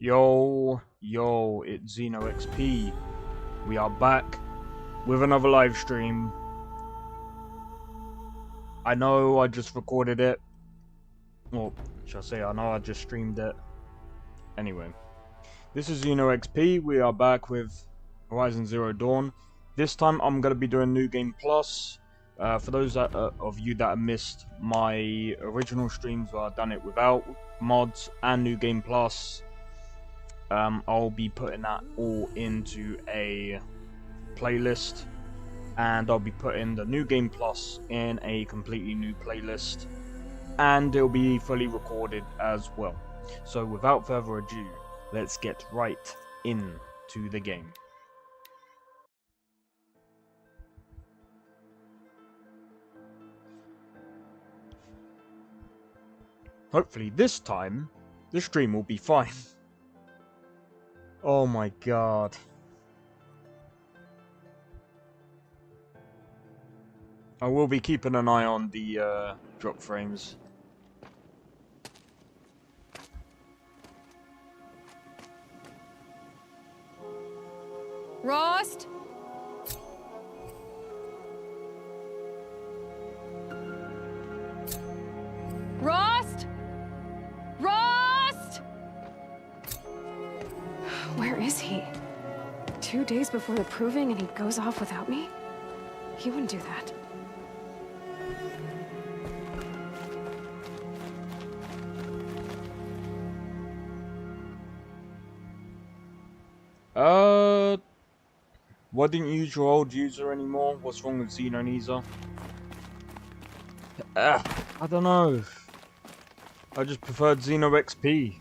Yo, it's Xeno XP. We are back with another live stream. I know I just recorded it. Well, should I say I know I just streamed it. Anyway, this is Xeno XP. We are back with Horizon Zero Dawn. This time I'm going to be doing New Game Plus. For those of you that have missed my original streams where I've done it without mods and New Game Plus, I'll be putting that all into a playlist, and I'll be putting the New Game Plus in a completely new playlist, and it'll be fully recorded as well. So without further ado, let's get right into the game. Hopefully this time, the stream will be fine. Oh my god. I will be keeping an eye on the drop frames. Rost? Rost? Rost? Where is he? 2 days before the proving and he goes off without me? He wouldn't do that. Why didn't you use your old user anymore? What's wrong with Xenonisa? I don't know. I just preferred Xeno XP.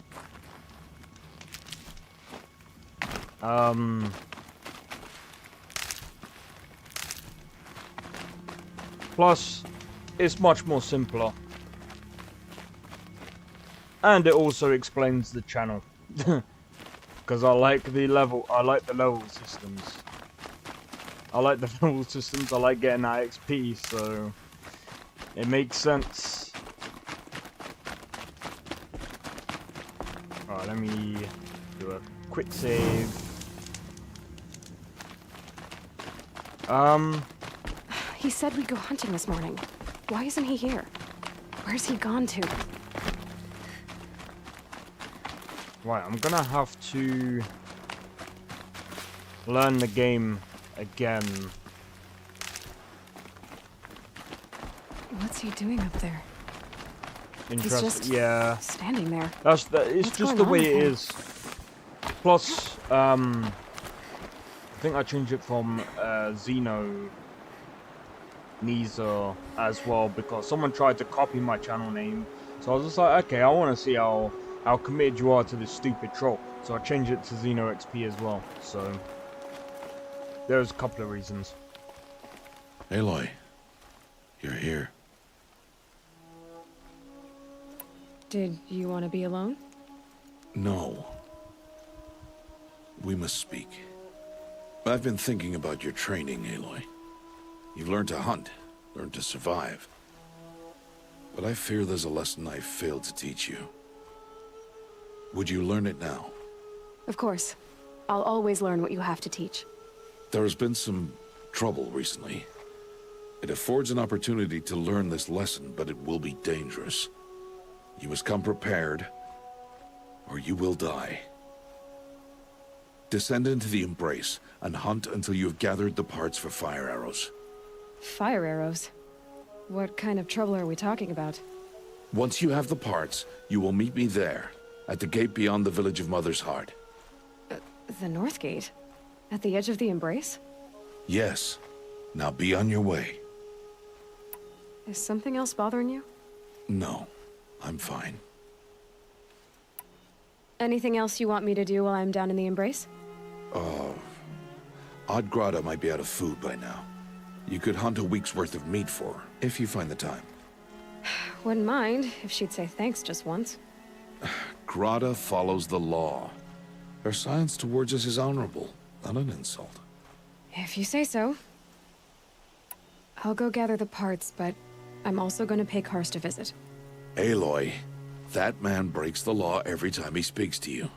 Plus, it's much more simpler. And it also explains the channel. Because I like the level systems. I like the level systems, I like getting that XP, so it makes sense. Alright, let me do a quick save. He said we'd go hunting this morning. Why isn't he here? Where's he gone to? Right, I'm gonna have to learn the game again. What's he doing up there? Interesting, He's just yeah. standing there. It's What's just going the on way with it him? is. Plus, I think I changed it from Xeno Nisa as well because someone tried to copy my channel name. So I was just like, okay, I want to see how committed you are to this stupid troll. So I changed it to Xeno XP as well. So there's a couple of reasons. Aloy, you're here. Did you want to be alone? No. We must speak. I've been thinking about your training, Aloy. You've learned to hunt, learned to survive. But I fear there's a lesson I failed to teach you. Would you learn it now? Of course. I'll always learn what you have to teach. There has been some trouble recently. It affords an opportunity to learn this lesson, but it will be dangerous. You must come prepared, or you will die. Descend into the Embrace, and hunt until you have gathered the parts for fire arrows. Fire arrows? What kind of trouble are we talking about? Once you have the parts, you will meet me there, at the gate beyond the village of Mother's Heart. The North Gate? At the edge of the Embrace? Yes. Now be on your way. Is something else bothering you? No, I'm fine. Anything else you want me to do while I'm down in the Embrace? Odd Grotto might be out of food by now. You could hunt a week's worth of meat for her, if you find the time. Wouldn't mind if she'd say thanks just once. Grotto follows the law. Her science towards us is honorable, not an insult. If you say so. I'll go gather the parts, but I'm also going to pay Karst a visit. Aloy, that man breaks the law every time he speaks to you.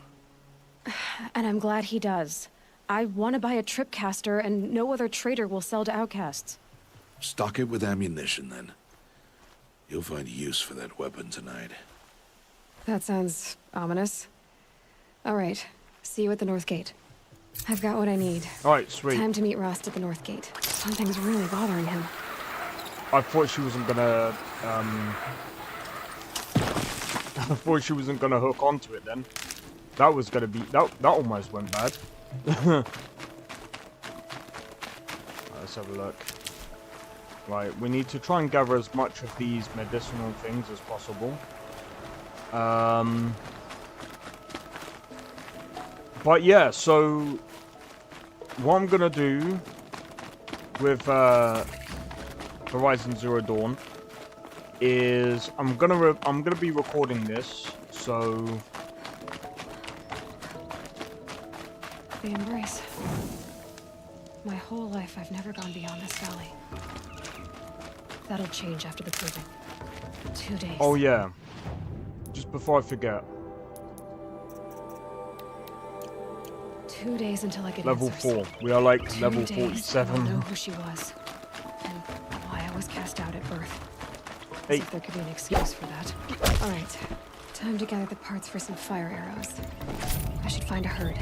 And I'm glad he does. I want to buy a tripcaster, and no other trader will sell to outcasts. Stock it with ammunition, then. You'll find use for that weapon tonight. That sounds ominous. All right, see you at the North Gate. I've got what I need. Alright, sweet. Time to meet Rost at the North Gate. Something's really bothering him. I thought she wasn't gonna, I thought she wasn't gonna hook onto it then. That was gonna be, that almost went bad. Right, let's have a look. Right, we need to try and gather as much of these medicinal things as possible. But yeah, so what I'm gonna do with Horizon Zero Dawn is I'm gonna be recording this, so The Embrace. My whole life I've never gone beyond this valley. That'll change after the proving. 2 days. oh yeah, just before I forget, 2 days until I get level answers. 4. We are like 2 level days, 47. I'll know who she was. And why I was cast out at birth. As Hey. if there could be an excuse for that. Alright. Time to gather the parts for some fire arrows. I should find a herd.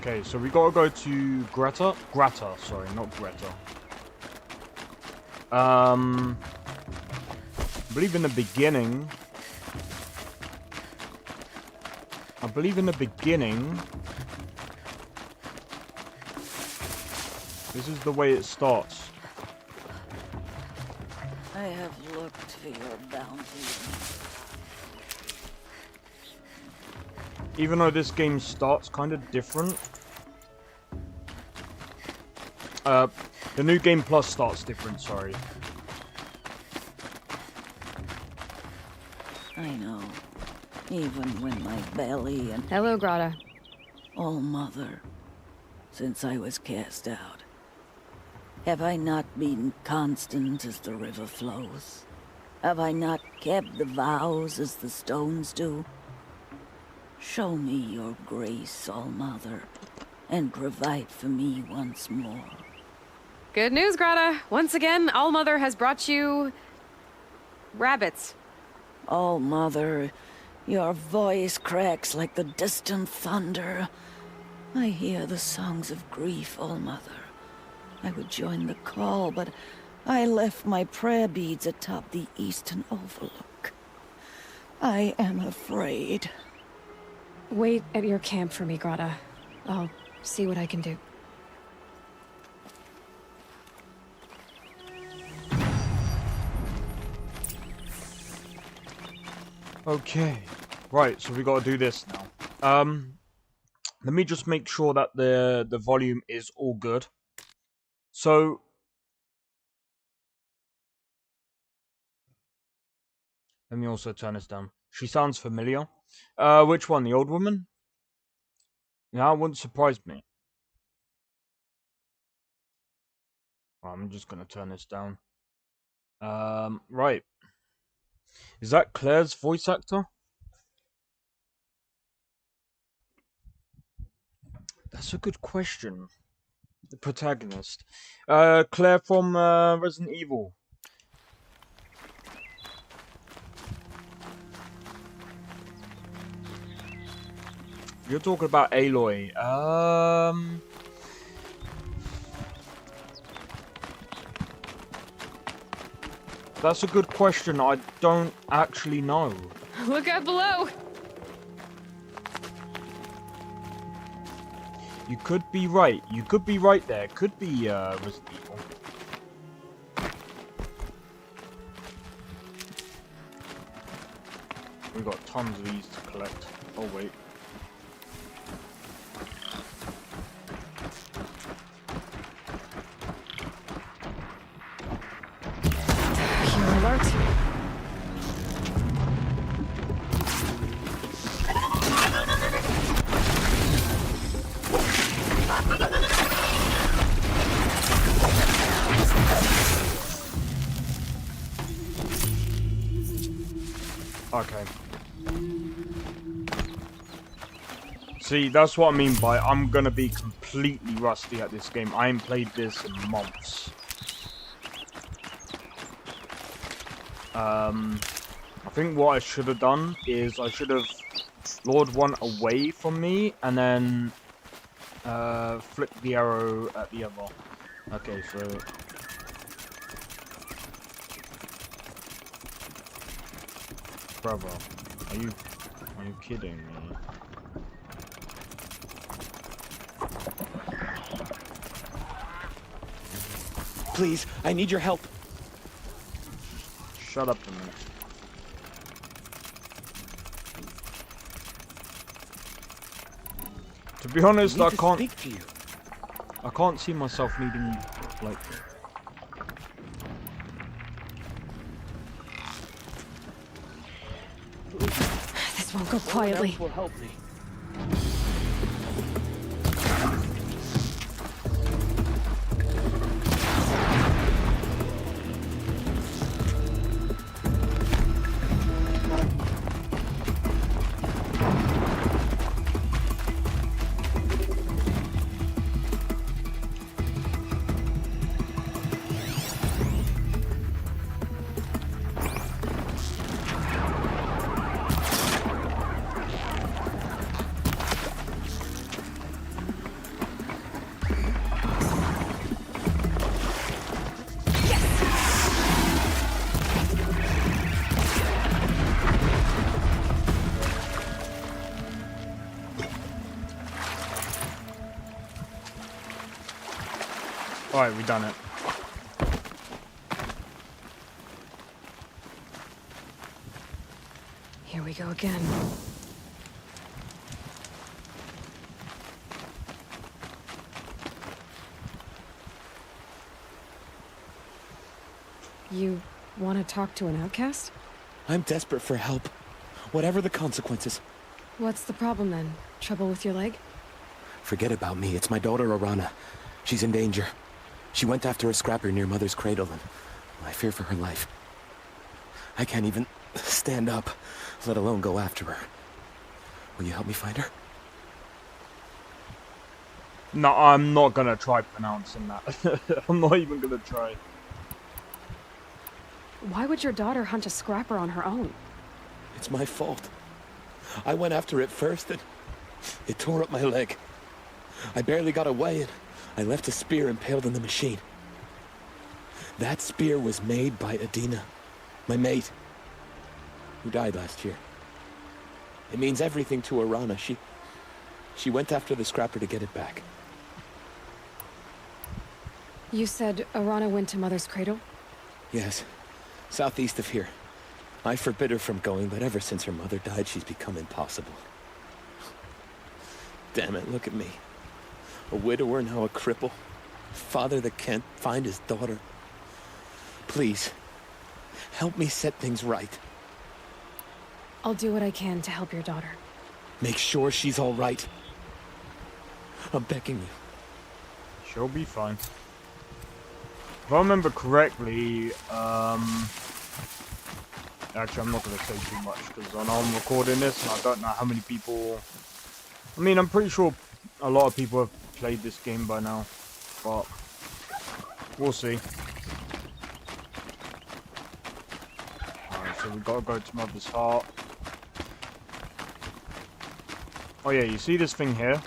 Okay, so we gotta go to Greta. Sorry, not Greta. I believe in the beginning. This is the way it starts. I have looked for your bounty. Even though this game starts kind of different. The new game plus starts different, sorry. I know. Even when my belly and Hello, Grata. All Mother, since I was cast out, have I not been constant as the river flows? Have I not kept the vows as the stones do? Show me your grace, All Mother, and provide for me once more. Good news, Grata. Once again, All Mother has brought you... rabbits. All Mother, your voice cracks like the distant thunder. I hear the songs of grief, All Mother. I would join the call, but I left my prayer beads atop the eastern overlook. I am afraid. Wait at your camp for me, Grata. I'll see what I can do. Okay. Right, so we gotta do this now. Let me just make sure that the volume is all good. So let me also turn this down. She sounds familiar. Which one? The old woman? Yeah, it wouldn't surprise me. Well, I'm just gonna turn this down. Right. Is that Claire's voice actor? That's a good question. The protagonist. Claire from Resident Evil. You're talking about Aloy. That's a good question. I don't actually know. Look out below! You could be right. You could be right there. Could be Resident Evil. We've got tons of these to collect. Oh wait. Hero alert. Okay. See, that's what I mean by I'm gonna be completely rusty at this game. I ain't played this in months. I think what I should have done is I should have lured one away from me and then flick the arrow at the other. Okay, so brother, are you kidding me? Please, I need your help. Shut up a minute. To be honest, I can't speak to you. I can't see myself needing like This won't go quietly. Will help me. Alright, we done it. Here we go again. You want to talk to an outcast? I'm desperate for help. Whatever the consequences. What's the problem then? Trouble with your leg? Forget about me. It's my daughter, Arana. She's in danger. She went after a scrapper near Mother's cradle, and I fear for her life. I can't even stand up, let alone go after her. Will you help me find her? No, I'm not gonna try pronouncing that. I'm not even gonna try. Why would your daughter hunt a scrapper on her own? It's my fault. I went after it first, and it tore up my leg. I barely got away, and I left a spear impaled in the machine. That spear was made by Adina, my mate, who died last year. It means everything to Arana. She went after the scrapper to get it back. You said Arana went to Mother's cradle? Yes, southeast of here. I forbid her from going, but ever since her mother died, she's become impossible. Damn it, look at me. A widower, now a cripple. Father that can't find his daughter. Please, help me set things right. I'll do what I can to help your daughter. Make sure she's all right. I'm begging you. She'll be fine. If I remember correctly, actually I'm not going to say too much because I know I'm recording this and I don't know how many people... I mean, I'm pretty sure a lot of people have played this game by now, but we'll see. Alright, so we gotta go to Mother's Heart. Oh yeah, you see this thing here?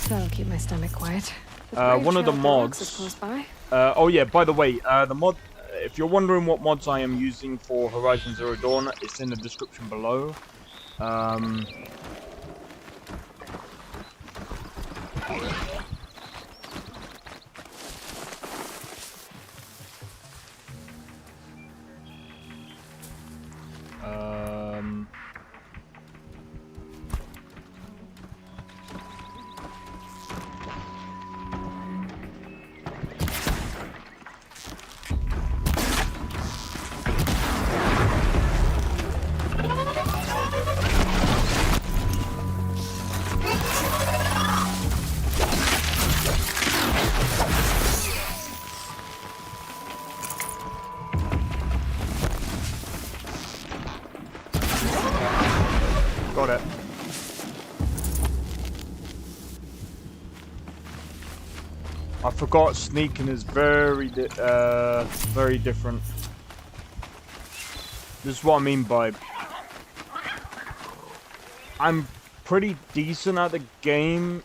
That'll keep my stomach quiet. One of the mods. Is close by. Oh yeah, by the way, the mod. If you're wondering what mods I am using for Horizon Zero Dawn, it's in the description below. forgot sneaking is very different. This is what I mean by I'm pretty decent at the game.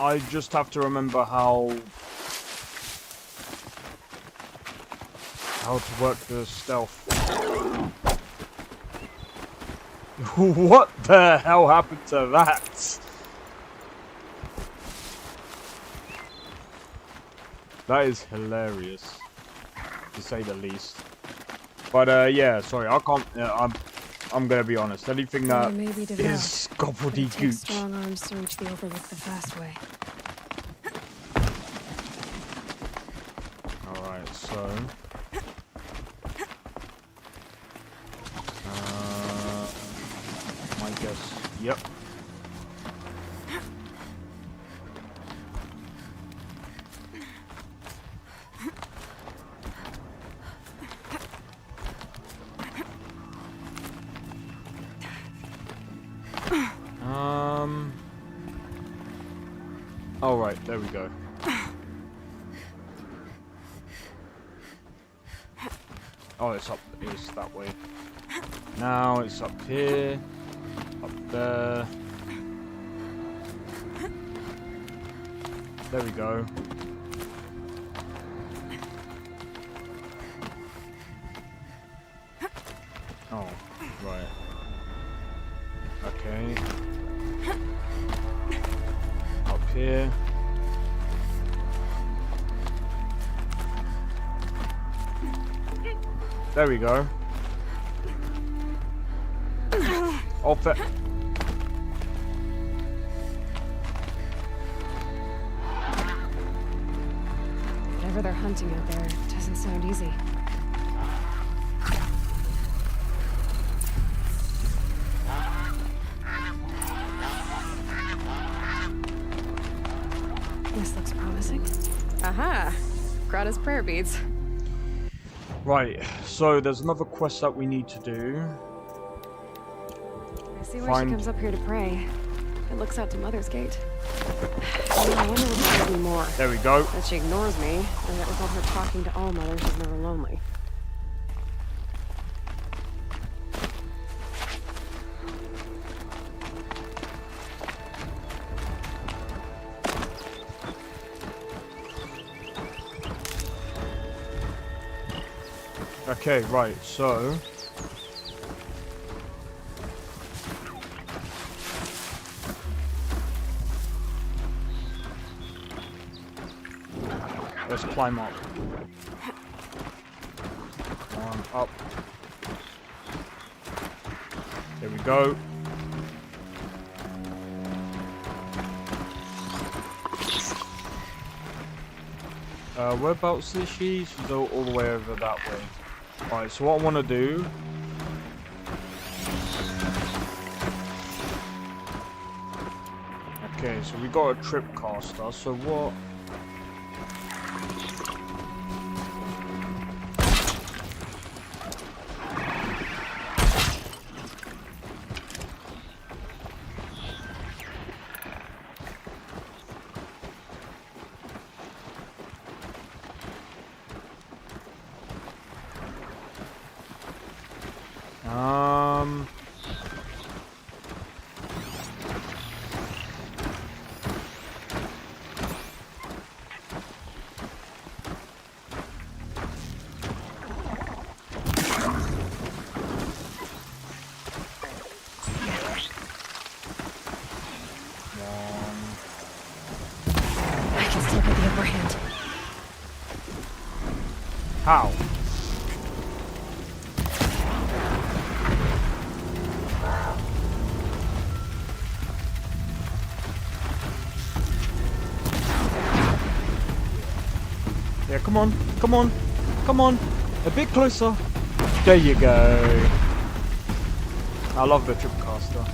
I just have to remember how to work the stealth. What the hell happened to that? That is hilarious, to say the least. But yeah, sorry, I can't. I'm gonna be honest. Anything that is gobbledygook. It takes strong arms to reach the Overlook the fast way. All right, so. I guess. Yep. All right, there we go. Oh, it's up. It's that way. Now it's up here. Up there. There we go. Oh, right. Okay. Up here. There we go. Off it. Whatever they're hunting out there doesn't sound easy. This looks promising. Aha! Grata's prayer beads. Right, so there's another quest that we need to do. I see why she comes up here to pray. It looks out to Mother's Gate. I wonder what she told me more. There we go. That she ignores me, and that without her talking to All Mother, she's never lonely. Okay, right, so let's climb up. One up. There we go. Whereabouts is she? She's all the way over that way. Alright, so what I want to do... Okay, so we got a trip caster, so what... I can still get the upper hand. How? Yeah, come on, come on, come on, a bit closer. There you go. I love the tripcaster.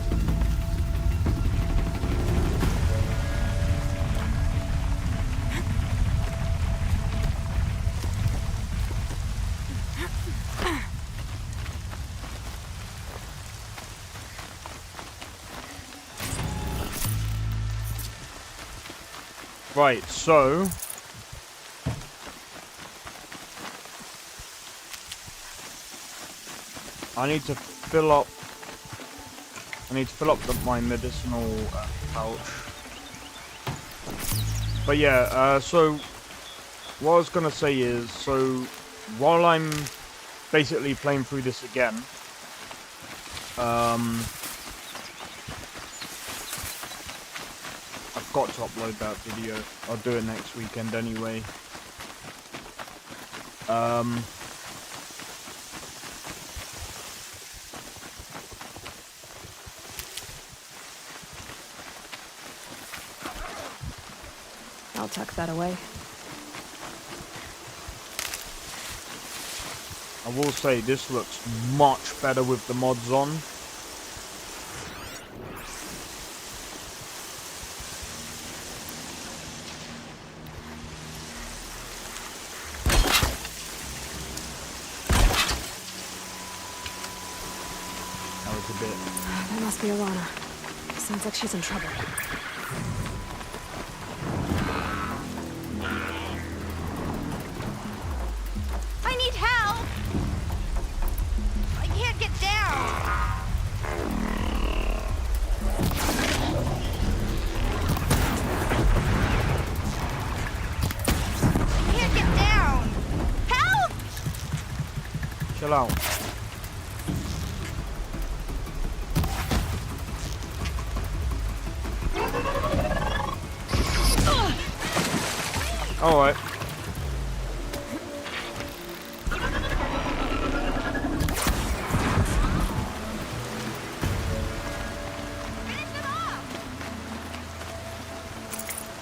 Right, so I need to fill up. My medicinal pouch. But yeah, so what I was gonna say is, so while I'm basically playing through this again, I've got to upload that video. I'll do it next weekend anyway. I'll tuck that away. I will say this looks much better with the mods on. That was a bit. That must be Alana. Sounds like she's in trouble. I need help! I can't get down! I can't get down! Help! Chill out. Alright.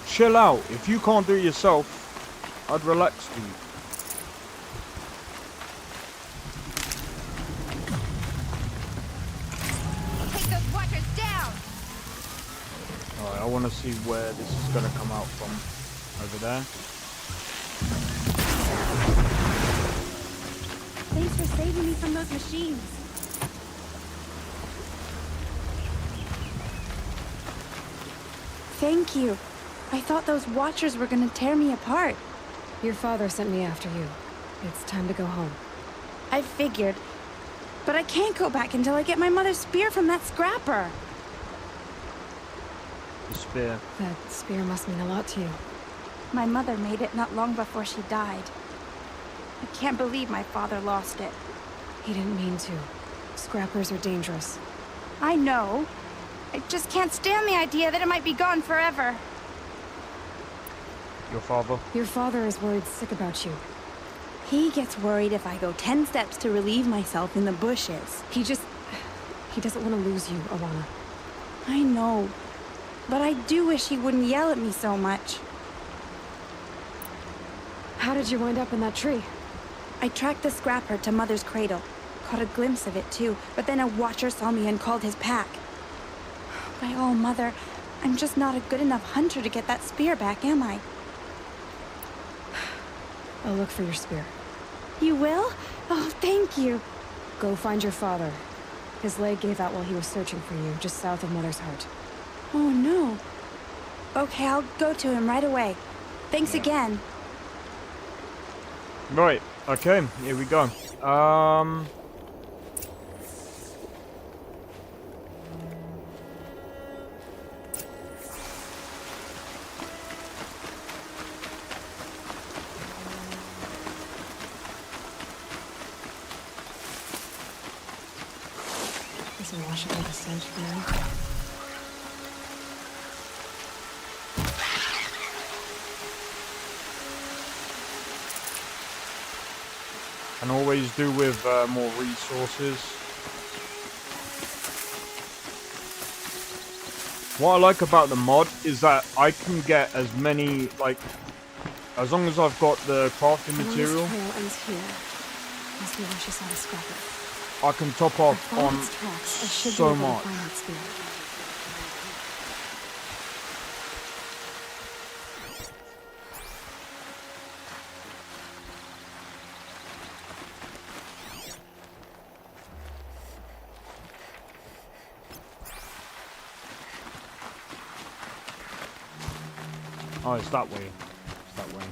Chill out. If you can't do it yourself, I'd relax for you. Take those watchers down! Alright, I want to see where this is going to come out from. Over there. Thanks for saving me from those machines. Thank you. I thought those watchers were gonna tear me apart. Your father sent me after you. It's time to go home. I figured. But I can't go back until I get my mother's spear from that scrapper. The spear. That spear must mean a lot to you. My mother made it not long before she died. I can't believe my father lost it. He didn't mean to. Scrappers are dangerous. I know. I just can't stand the idea that it might be gone forever. Your father? Your father is worried sick about you. He gets worried if I go 10 steps to relieve myself in the bushes. He doesn't want to lose you, Alana. I know. But I do wish he wouldn't yell at me so much. How did you wind up in that tree? I tracked the scrapper to Mother's cradle. Caught a glimpse of it too, but then a watcher saw me and called his pack. By all, Mother, I'm just not a good enough hunter to get that spear back, am I? I'll look for your spear. You will? Oh, thank you. Go find your father. His leg gave out while he was searching for you, just south of Mother's Heart. Oh, no. Okay, I'll go to him right away. Thanks again. Right, okay, here we go. Is it washing out the stench again? Can always do with more resources. What I like about the mod is that I can get as many, like, as long as I've got the crafting material, Trail ends here. Must be where she saw the scrapper. I can top off Follow on its tracks. I should so be able to much. find that spear. Oh, it's that way. It's that way.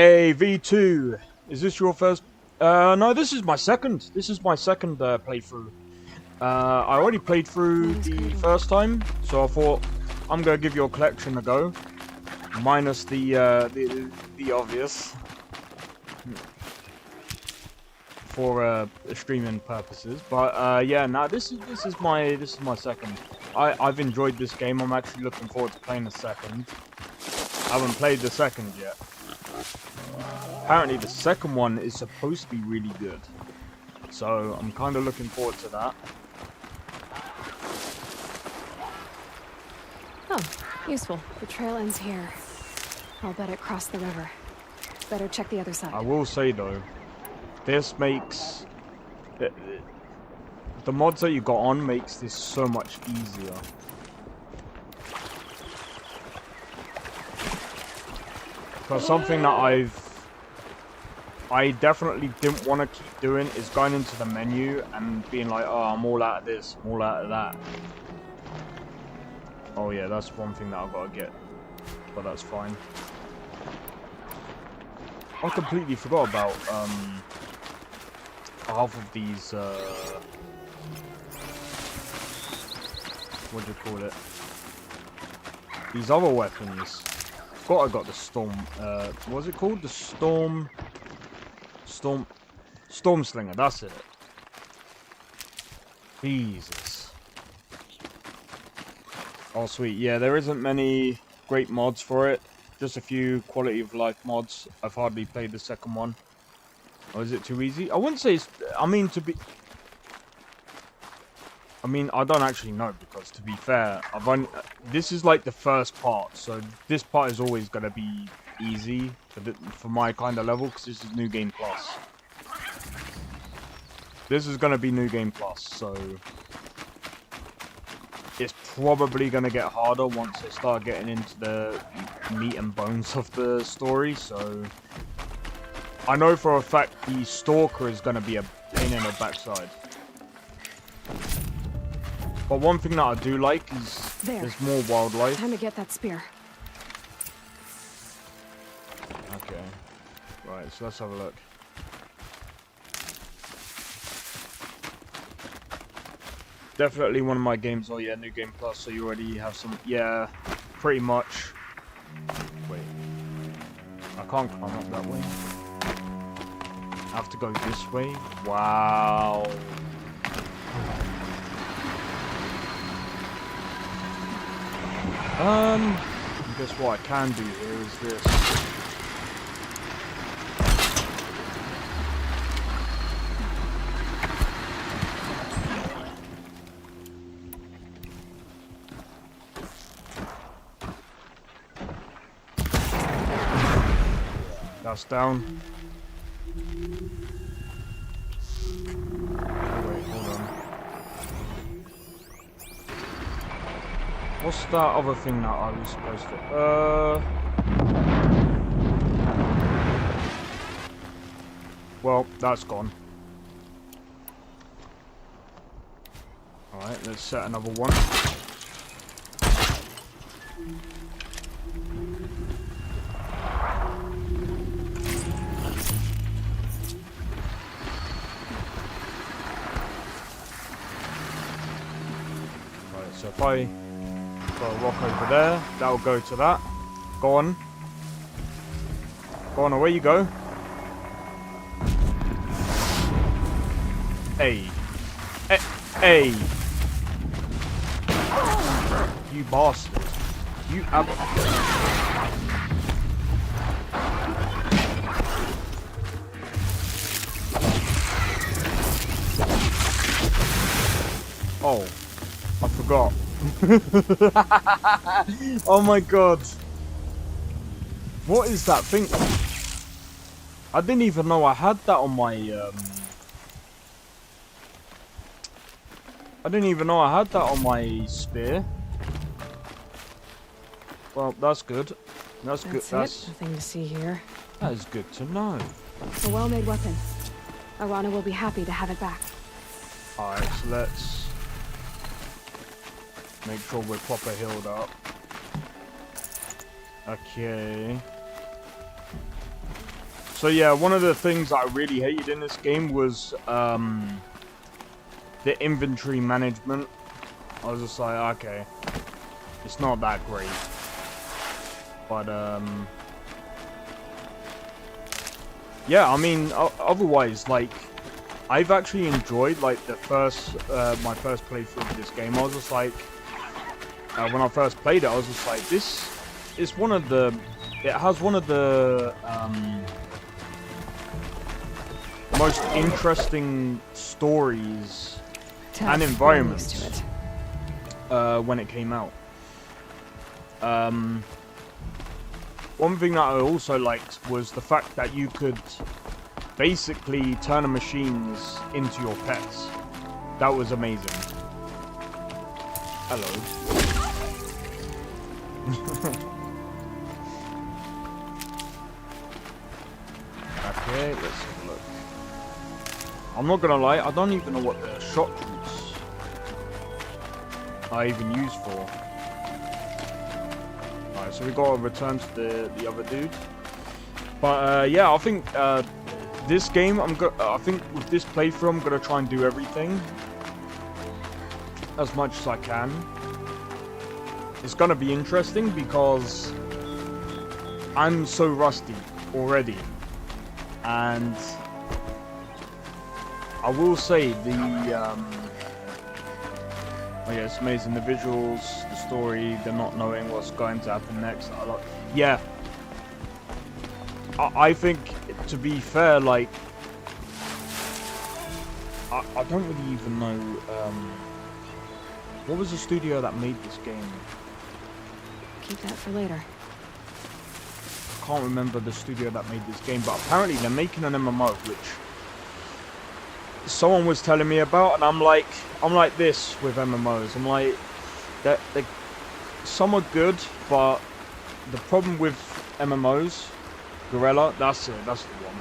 Hey, V2. Is this your first? No, this is my second. This is my second playthrough. I already played through the first time, so I thought I'm gonna give your collection a go, minus the obvious, for streaming purposes. But yeah, now this is my second. I've enjoyed this game. I'm actually looking forward to playing the second. I haven't played the second yet. Apparently the second one is supposed to be really good, so I'm kind of looking forward to that. Oh, useful. The trail ends here. I'll bet it crossed the river. Better check the other side. I will say though, this makes the mods that you got on makes this so much easier. Because something that I definitely didn't want to keep doing is going into the menu and being like, oh, I'm all out of this, I'm all out of that. Oh yeah, that's one thing that I've got to get, but that's fine. I completely forgot about half of these, what do you call it? These other weapons. I got the storm, what was it called? The storm slinger, that's it. Jesus. Oh sweet, yeah, there isn't many great mods for it. Just a few quality of life mods. I've hardly played the second one. Or is it too easy? I wouldn't say it's, I mean, I don't actually know, because to be fair, this is like the first part, so this part is always going to be easy for my kind of level, because this is New Game Plus. This is going to be New Game Plus, so it's probably going to get harder once they start getting into the meat and bones of the story, so I know for a fact the Stalker is going to be a pain in the backside. But one thing that I do like is there's more wildlife. Time to get that spear. Okay. Right, so let's have a look. Definitely one of my games. Oh yeah, New Game Plus, so you already have some. Yeah, pretty much. Wait. I can't climb up that way. I have to go this way? Wow. I guess what I can do here is this. That's down. Wait, hold on. What's that other thing that I was supposed to... Well, that's gone. Alright, let's set another one. Right, so if I got a rock over there, that'll go to that. Go on. Go on, away you go. Hey. Hey. You bastard. You Oh, I forgot. Oh my god. What is that thing? I didn't even know I had that on my I didn't even know I had that on my spear. Well, that's good. That's good. That's nothing to see here. That is good to know. A well-made weapon. Arana will be happy to have it back. Alright, so let's make sure we're proper healed up. Okay. So yeah, one of the things that I really hated in this game was the inventory management. I was just like, okay, it's not that great. But yeah, I mean, otherwise, like, I've actually enjoyed like the first my first playthrough of this game. I was just like, when I first played it, I was just like, this is one of the, it has one of the most interesting stories and environments when it came out. One thing that I also liked was the fact that you could basically turn the machines into your pets. That was amazing. Hello. Okay, let's have a look. I'm not gonna lie, I don't even know what the shot roots I even use for. Alright, so we gotta return to the other dude. But yeah, I think this game, I think with this playthrough, I'm gonna try and do everything as much as I can. It's gonna be interesting because I'm so rusty already, and I will say the oh yeah, it's amazing, the visuals, the story, the not knowing what's going to happen next. Yeah, I think, to be fair, like, I don't really even know what was the studio that made this game. Keep that for later. I can't remember the studio that made this game, but apparently they're making an MMO, which someone was telling me about, and I'm like this with MMOs. I'm like, that some are good, but the problem with MMOs, Guerrilla, that's the one.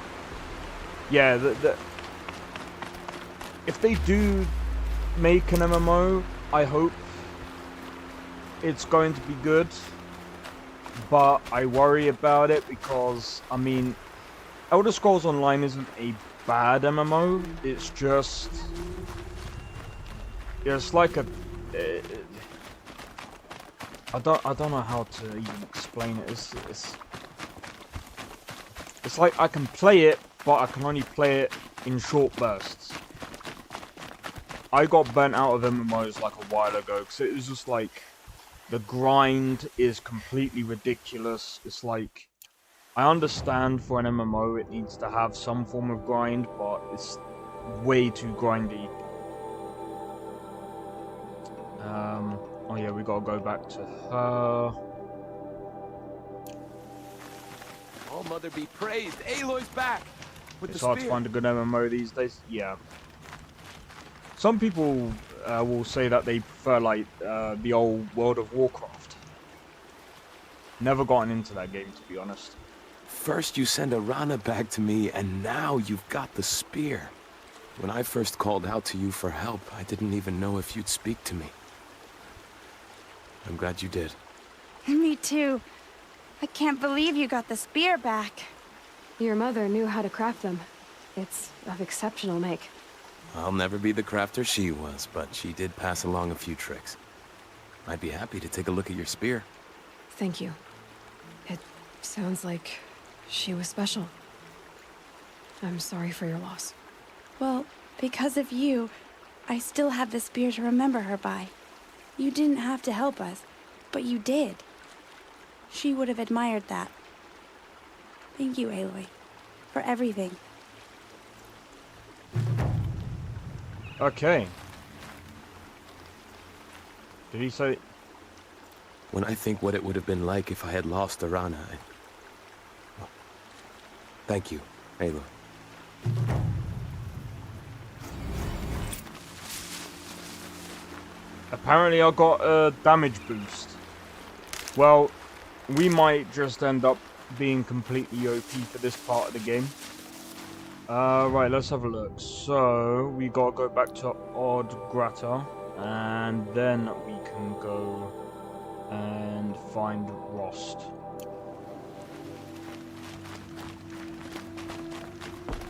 Yeah, if they do make an MMO, I hope it's going to be good, but I worry about it because, I mean, Elder Scrolls Online isn't a bad MMO. It's just, it's like a, I don't know how to even explain it. It's like I can play it, but I can only play it in short bursts. I got burnt out of MMOs like a while ago because it was just like, the grind is completely ridiculous. It's like, I understand for an MMO it needs to have some form of grind, but it's way too grindy. Oh yeah, we gotta go back to her. All Mother be praised. Aloy's back with It's the hard spear. to find a good MMO these days. Yeah. Some people will say that they prefer like the old World of Warcraft. Never gotten into that game, to be honest. First you send Arana back to me, and now you've got the spear. When I first called out to you for help, I didn't even know if you'd speak to me. I'm glad you did. Me too. I can't believe you got the spear back. Your mother knew how to craft them. It's of exceptional make. I'll never be the crafter she was, but she did pass along a few tricks. I'd be happy to take a look at your spear. Thank you. It sounds like she was special. I'm sorry for your loss. Well, because of you, I still have the spear to remember her by. You didn't have to help us, but you did. She would have admired that. Thank you, Aloy, for everything. Okay. Did he say? When I think what it would have been like if I had lost Arana, well, thank you, Aloy. Apparently I got a damage boost. Well, we might just end up being completely OP for this part of the game. Right, let's have a look. So, we gotta go back to Odd Grata, and then we can go and find Rost.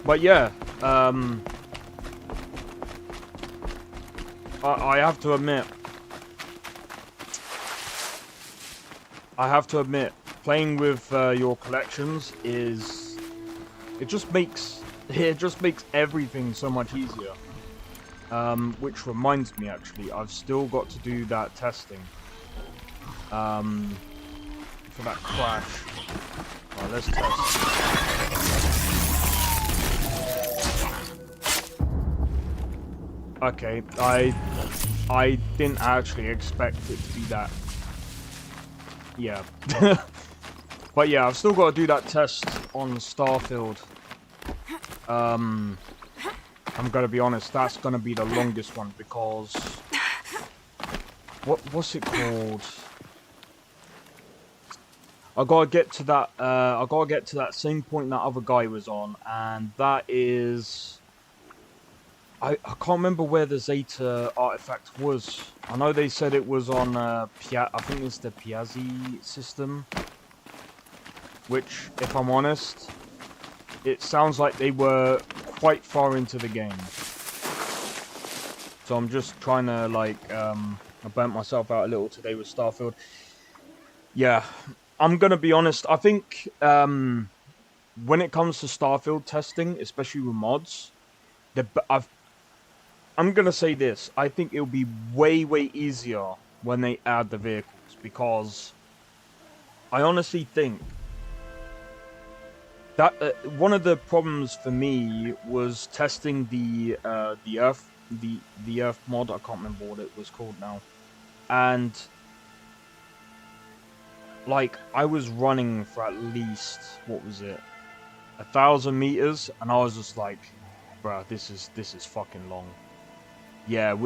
But yeah, I have to admit, playing with your collections it just makes everything so much easier. Which reminds me, actually, I've still got to do that testing. For that crash. Alright, let's test. Okay, I didn't actually expect it to be that. Yeah. But yeah, I've still got to do that test on Starfield. I'm gonna be honest, that's gonna be the longest one because what's it called? I gotta get to that same point that other guy was on, and that is I can't remember where the Zeta artifact was. I know they said it was on I think it's the Piazzi system, which, if I'm honest, it sounds like they were quite far into the game. So I'm just trying to, like, I burnt myself out a little today with Starfield. Yeah, I'm gonna be honest, I think when it comes to Starfield testing, especially with mods, I'm gonna say this, I think it'll be way easier when they add the vehicles, because I honestly think that one of the problems for me was testing the Earth mod. I can't remember what it was called now, and like I was running for at least, what was it, 1,000 meters, and I was just like, bruh, this is fucking long. Yeah,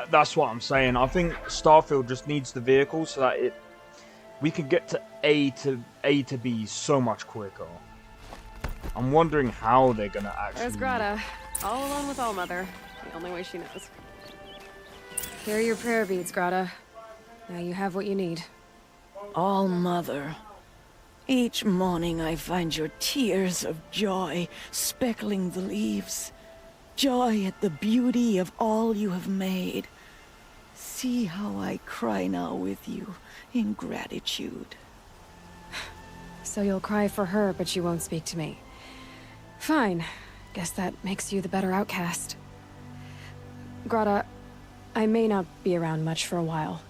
that's what I'm saying. I think Starfield just needs the vehicle so that we can get to A to B so much quicker. I'm wondering how they're gonna actually... There's Grata, all alone with Allmother. The only way she knows. Here are your prayer beads, Grata. Now you have what you need. All-Mother, each morning I find your tears of joy speckling the leaves. Joy at the beauty of all you have made. See how I cry now with you in gratitude. So you'll cry for her, but you won't speak to me. Fine. Guess that makes you the better outcast. Grata, I may not be around much for a while.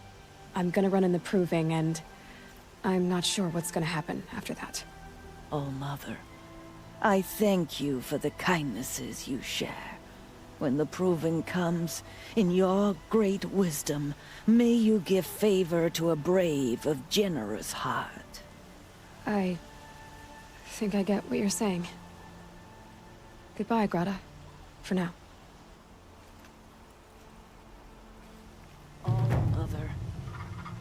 I'm gonna run in the proving, and I'm not sure what's gonna happen after that. All-Mother, I thank you for the kindnesses you share. When the proving comes, in your great wisdom, may you give favor to a brave of generous heart. I think I get what you're saying. Goodbye, Grata. For now. All-Mother,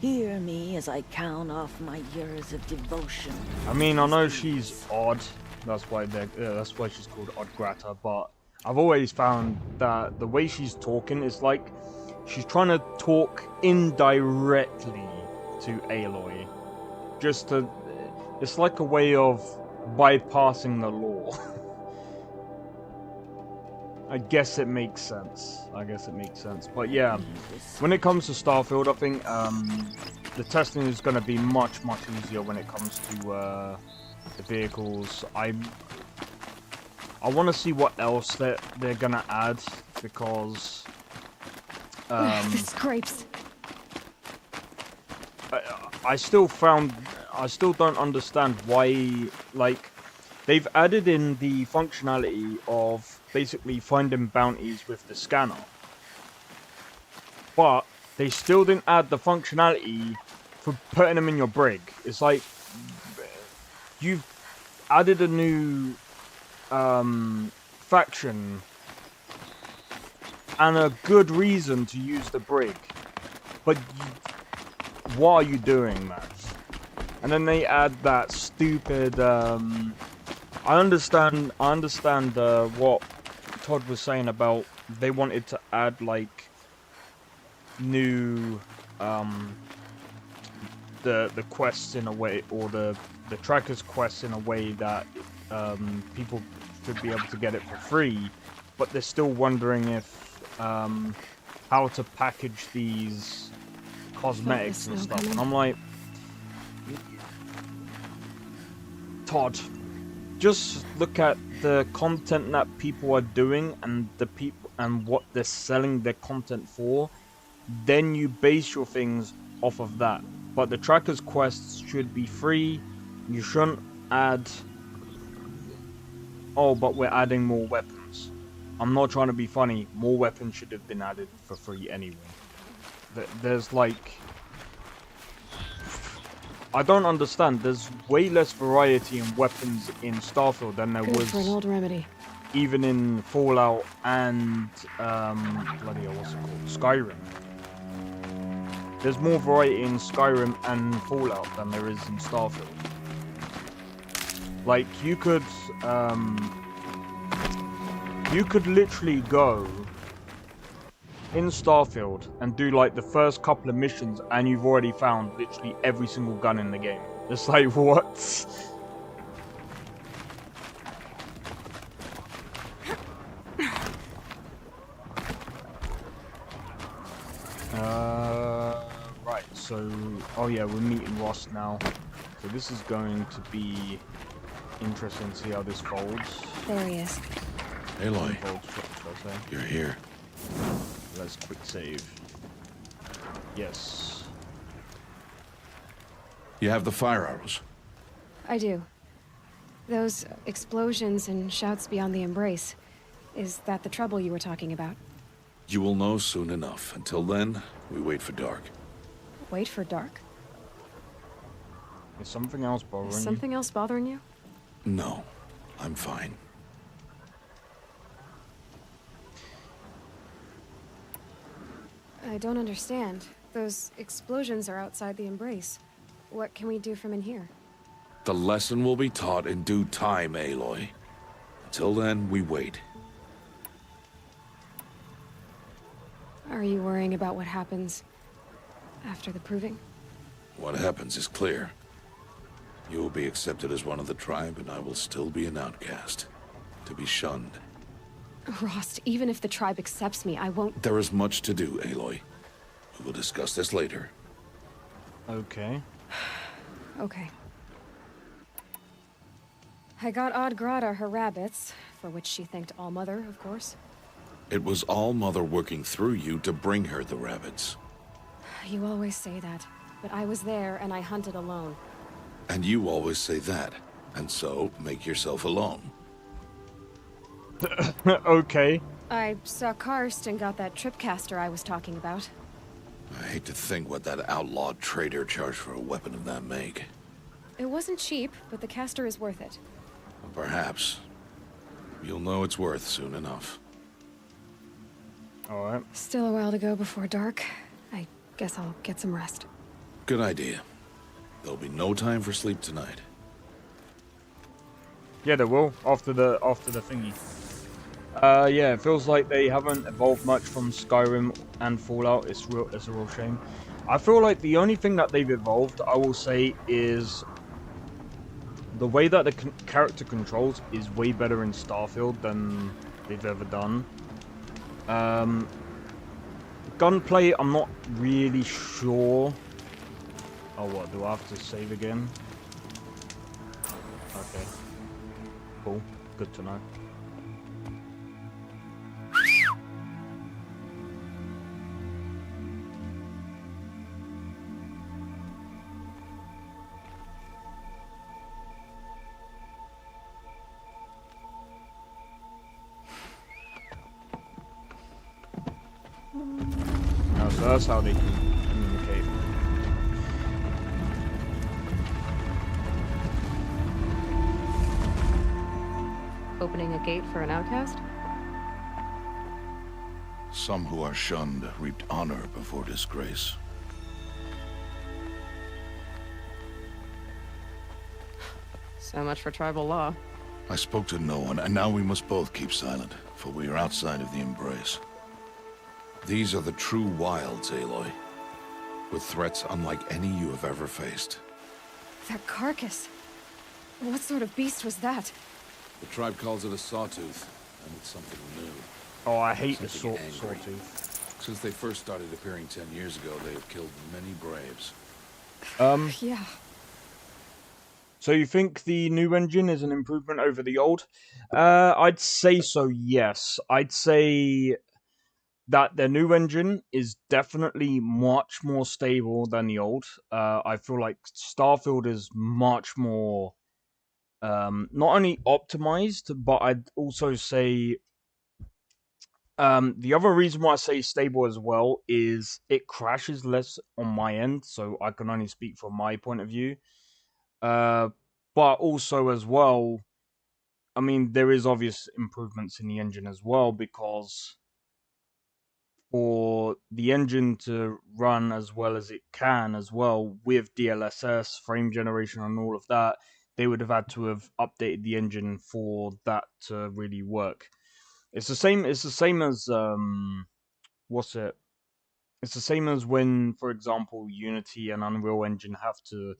hear me as I count off my years of devotion. I mean, I know she's odd. That's why she's called Odd Grata, but I've always found that the way she's talking is like she's trying to talk indirectly to Aloy. It's like a way of bypassing the law. I guess it makes sense. But yeah, when it comes to Starfield, I think the testing is going to be much easier when it comes to the vehicles. I want to see what else they're gonna add, because The scrapes. I still don't understand why, like, they've added in the functionality of basically finding bounties with the scanner, but they still didn't add the functionality for putting them in your brig. It's like you've added a new faction and a good reason to use the brig, but what are you doing, man? And then they add that stupid I understand what Todd was saying about they wanted to add like new the quests in a way, or the trackers quests in a way that people should be able to get it for free, but they're still wondering if how to package these cosmetics and stuff. And I'm like, Todd, just look at the content that people are doing and what they're selling their content for. Then you base your things off of that. But the Tracker's quests should be free. You shouldn't add, oh, but we're adding more weapons. I'm not trying to be funny. More weapons should have been added for free anyway. There's like, I don't understand. There's way less variety in weapons in Starfield than there was for an old remedy. Even in Fallout and bloody hell, what's it called? Skyrim. There's more variety in Skyrim and Fallout than there is in Starfield. Like you could literally go in Starfield and do like the first couple of missions and you've already found literally every single gun in the game. It's like, what? Right, so, oh yeah, we're meeting Ross now. So this is going to be interesting to see how this folds. There he is. Aloy, Folds, you're here. let's quick save. Yes. You have the fire arrows. I do. Those explosions and shouts beyond the embrace. Is that the trouble you were talking about? You will know soon enough. Until then, we wait for dark. Wait for dark? Is something else bothering Is something else bothering you? No, I'm fine. I don't understand. Those explosions are outside the embrace. What can we do from in here? The lesson will be taught in due time, Aloy. Until then, we wait. Are you worrying about what happens after the proving? What happens is clear. You will be accepted as one of the tribe, and I will still be an outcast. To be shunned. Rost, even if the tribe accepts me, I won't... There is much to do, Aloy. We will discuss this later. Okay. Okay. I got Odd Grata her rabbits, for which she thanked All-Mother, of course. It was All-Mother working through you to bring her the rabbits. You always say that, but I was there and I hunted alone. And you always say that, and so make yourself alone. Okay. I saw Karst and got that tripcaster I was talking about. I hate to think what that outlawed trader charged for a weapon of that make. It wasn't cheap, but the caster is worth it. Perhaps. You'll know it's worth soon enough. Alright. Still a while to go before dark. I guess I'll get some rest. Good idea. There'll be no time for sleep tonight. Yeah, they will, after the thingy. Yeah, it feels like they haven't evolved much from Skyrim and Fallout. It's a real shame. I feel like the only thing that they've evolved, I will say, is the way that the character controls is way better in Starfield than they've ever done. Gunplay, I'm not really sure. Oh, what? Do I have to save again? Okay. Cool. Good to know. Oh, so that's how they communicate. Opening a gate for an outcast? Some who are shunned reaped honor before disgrace. So much for tribal law. I spoke to no one, and now we must both keep silent, for we are outside of the embrace. These are the true wilds, Aloy, with threats unlike any you have ever faced. That carcass. What sort of beast was that? The tribe calls it a sawtooth, and it's something new. Oh, I hate the Something sawtooth. Since they first started appearing 10 years ago, they have killed many braves. Yeah. So you think the new engine is an improvement over the old? I'd say so, yes. I'd say that the new engine is definitely much more stable than the old. I feel like Starfield is much more not only optimized, but I'd also say the other reason why I say stable as well is it crashes less on my end, so I can only speak from my point of view. But also as well, I mean, there is obvious improvements in the engine as well, because for the engine to run as well as it can as well with DLSS, frame generation and all of that, they would have had to have updated the engine for that to really work. It's the same as what's it? It's the same as when, for example, Unity and Unreal Engine have to,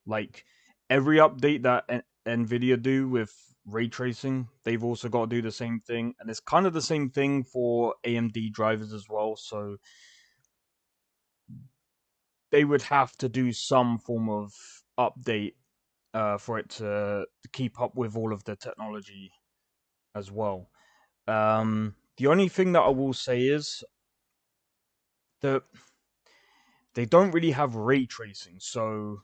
like, every update that Nvidia do with ray tracing, they've also got to do the same thing, and it's kind of the same thing for AMD drivers as well. So they would have to do some form of update for it to keep up with all of the technology as well. The only thing that I will say is that they don't really have ray tracing. So,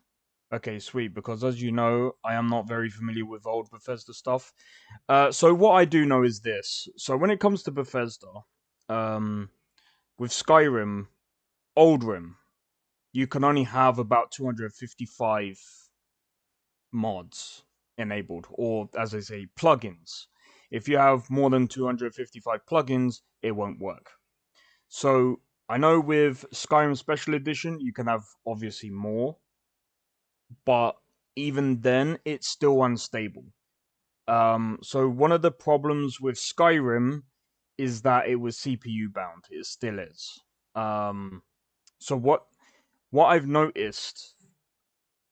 okay, sweet, because as you know, I am not very familiar with old Bethesda stuff. So what I do know is this. So when it comes to Bethesda, with Skyrim, Old Rim, you can only have about 255 mods enabled, or as I say, plugins. If you have more than 255 plugins, it won't work. So I know with Skyrim Special Edition, you can have obviously more, but even then, it's still unstable. So one of the problems with Skyrim is that it was CPU bound. It still is. So what I've noticed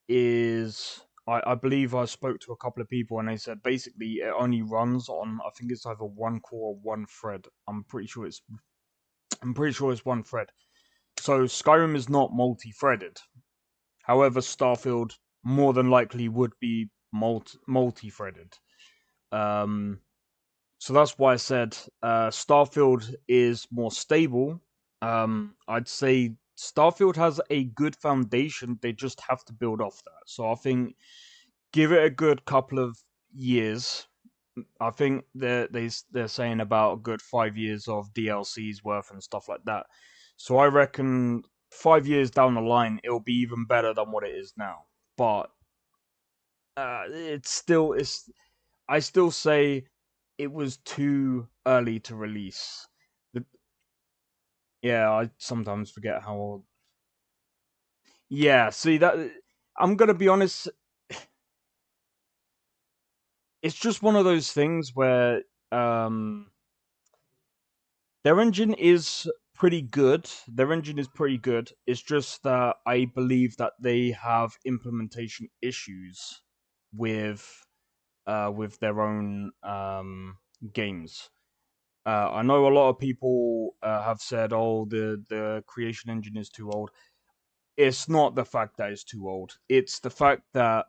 is I believe I spoke to a couple of people and they said basically it only runs on, I think it's either one core or one thread. I'm pretty sure it's one thread. So Skyrim is not multi-threaded. However, Starfield more than likely would be multi-threaded. So that's why I said Starfield is more stable. I'd say Starfield has a good foundation. They just have to build off that. So I think give it a good couple of years. I think they're saying about a good 5 years of DLCs worth and stuff like that. So I reckon 5 years down the line, it'll be even better than what it is now. But I still say it was too early to release. Yeah, I sometimes forget how old. Yeah, see that I'm gonna be honest. It's just one of those things where um, their engine is pretty good. Their engine is pretty good. It's just that I believe that they have implementation issues with their own games. I know a lot of people have said, "Oh, the creation engine is too old." It's not the fact that it's too old. It's the fact that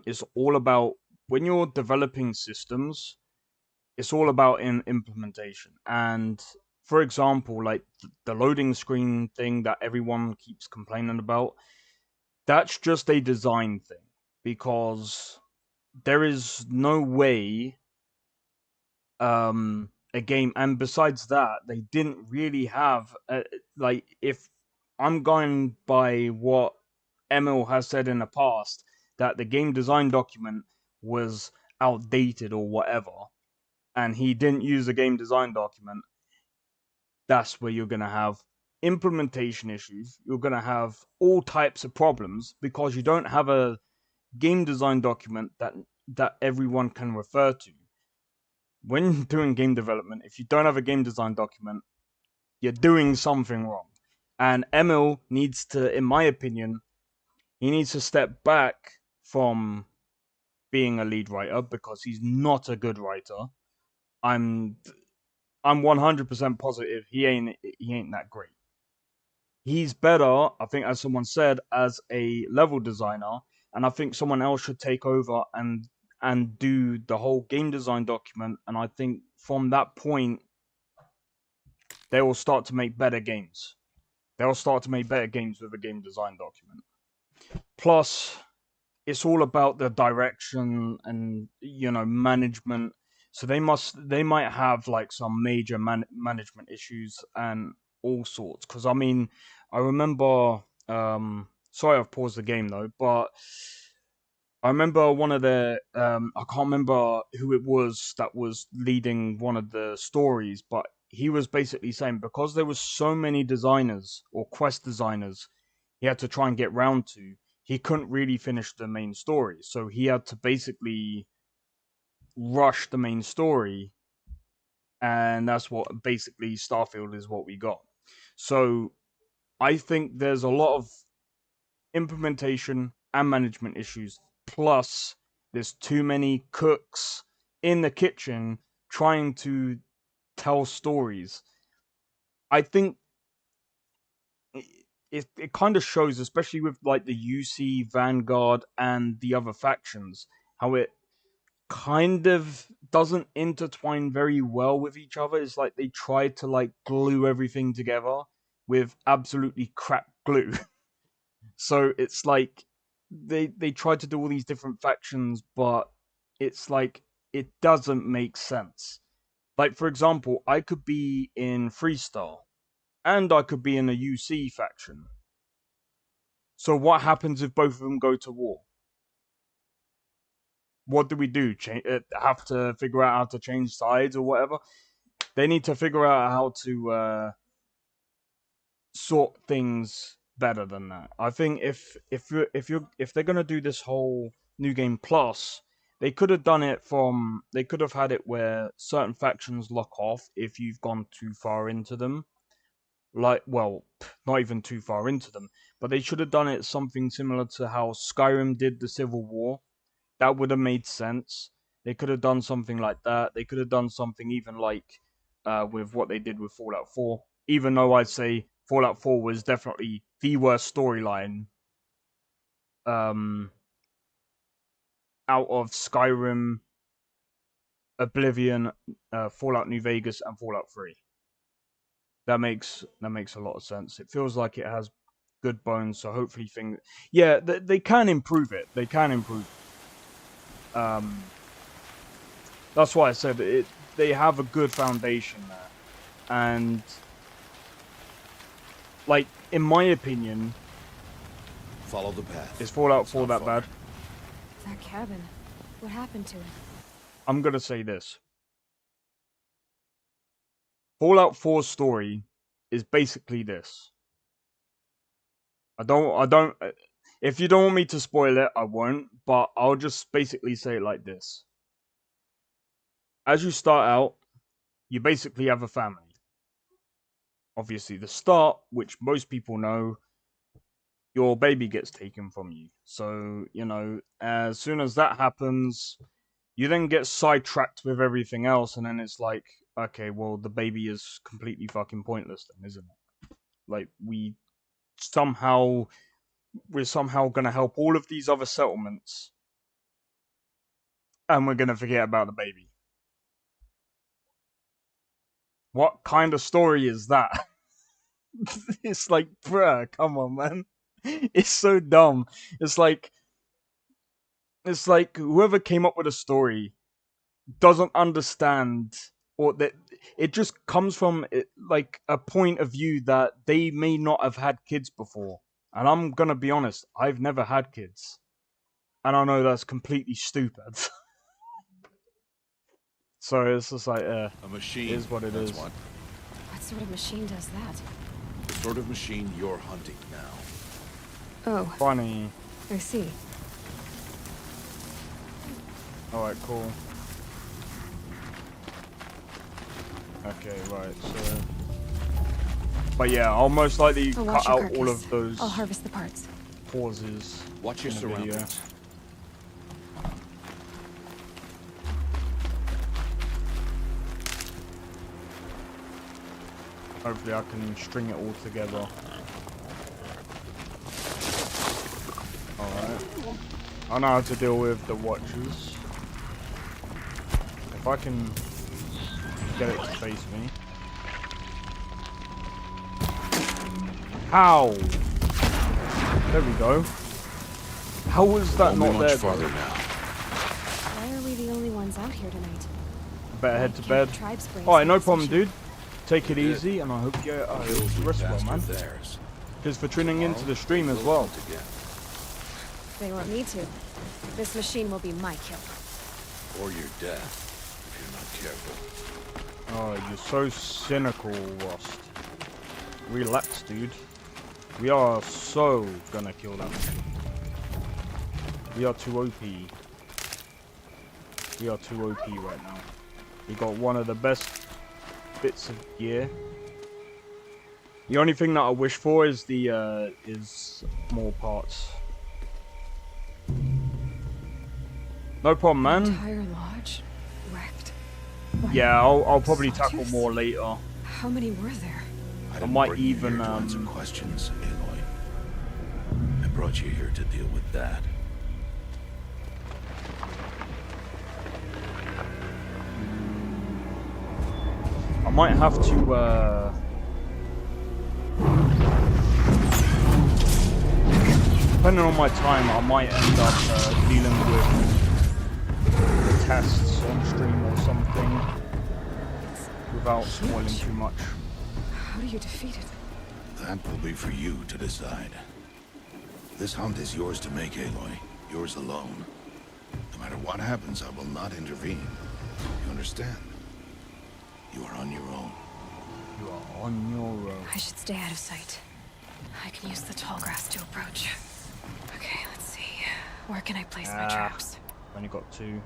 it's all about when you're developing systems. It's all about in implementation. And for example, like the loading screen thing that everyone keeps complaining about, that's just a design thing because there is no way a game, and besides that they didn't really have like, if I'm going by what Emil has said in the past, that the game design document was outdated or whatever, and he didn't use a game design document, that's where you're going to have implementation issues. You're going to have all types of problems because you don't have a game design document that everyone can refer to. When doing game development, if you don't have a game design document, you're doing something wrong. And Emil needs to, in my opinion, he needs to step back from being a lead writer because he's not a good writer. I'm 100% positive he ain't that great. He's better, I think, as someone said, as a level designer, and I think someone else should take over and do the whole game design document, and I think from that point they will start to make better games. They'll start to make better games with a game design document. Plus, it's all about the direction and, you know, management. So they might have like some major management issues and all sorts. Because I mean, I remember. Sorry, I've paused the game though, but I remember one of the. I can't remember who it was that was leading one of the stories, but he was basically saying because there was so many designers or quest designers he had to try and get round to, he couldn't really finish the main story. So he had to basically rush the main story, and that's what basically Starfield is what we got. So I think there's a lot of implementation and management issues, plus there's too many cooks in the kitchen trying to tell stories. I think it kind of shows, especially with like the UC, Vanguard, and the other factions, how it kind of doesn't intertwine very well with each other. It's like they try to like glue everything together with absolutely crap glue. So it's like they try to do all these different factions, but it's like it doesn't make sense. Like, for example, I could be in Freestar, and I could be in a UC faction. So what happens if both of them go to war? What do we do? Have to figure out how to change sides or whatever? They need to figure out how to sort things better than that. I think if they're gonna do this whole New Game Plus, they could have done it from. They could have had it where certain factions lock off if you've gone too far into them. Like, well, not even too far into them, but they should have done it something similar to how Skyrim did the Civil War. That would have made sense. They could have done something like that. They could have done something even like with what they did with Fallout 4. Even though I'd say Fallout 4 was definitely the worst storyline out of Skyrim, Oblivion, Fallout New Vegas, and Fallout 3. That makes a lot of sense. It feels like it has good bones, so hopefully they can improve it. They can improve it. That's why I said they have a good foundation there. And like, in my opinion, follow the path. Is Fallout 4 that bad? That cabin. What happened to it? I'm gonna say this. Fallout 4's story is basically this. I don't. If you don't want me to spoil it, I won't. But I'll just basically say it like this. As you start out, you basically have a family. Obviously, the start, which most people know, your baby gets taken from you. So, you know, as soon as that happens, you then get sidetracked with everything else, and then it's like, okay, well, the baby is completely fucking pointless then, isn't it? Like, we're somehow gonna help all of these other settlements, and we're gonna forget about the baby. What kind of story is that? It's like, bruh, come on, man. It's so dumb. It's like whoever came up with a story doesn't understand, or that it just comes from like a point of view that they may not have had kids before. And I'm gonna be honest, I've never had kids, and I know that's completely stupid. So it's just like, a machine is what it is. What sort of machine does that? The sort of machine you're hunting now. Oh, Funny. I see. Alright, cool. Okay, right, so... But yeah, I'll most likely I'll cut watch your out carcass. all of those I'll harvest the parts. pauses. Watch your in the video. surroundings. Hopefully I can string it all together. Alright. I know how to deal with the watchers. If I can get it to face me. How? There we go. How was that Won't be not much there? farther Though? now. Why are we the only ones out here tonight? Better head to Can't bed. the tribes brace Alright, no this problem, issue? dude. Take it Good. easy, and I hope you Hills look rest well, past man. with theirs. Cheers for tuning into the stream as We'll well. hunt again. They won't need to. This machine will be my kill. Or your death, if you're not careful. Oh, you're so cynical, Rust. Relax, dude. We are so gonna kill that machine. We are too OP. We are too OP right now. We got one of the best bits of gear. The only thing that I wish for is the is more parts. No problem, man. Entire lodge wrecked. What? Yeah, I'll probably tackle Soldiers? more later. How many were there? didn't might bring you even, here to answer questions, Aloy. I brought you here to deal with that. I might have to, depending on my time, I might end up dealing with the tests on stream or something without spoiling too much. How do you defeat it? That will be for you to decide. This hunt is yours to make, Aloy. Yours alone. No matter what happens, I will not intervene. You understand? You are on your own. You are on your own. I should stay out of sight. I can use the tall grass to approach. Okay, let's see. Where can I place my traps? Only got 2.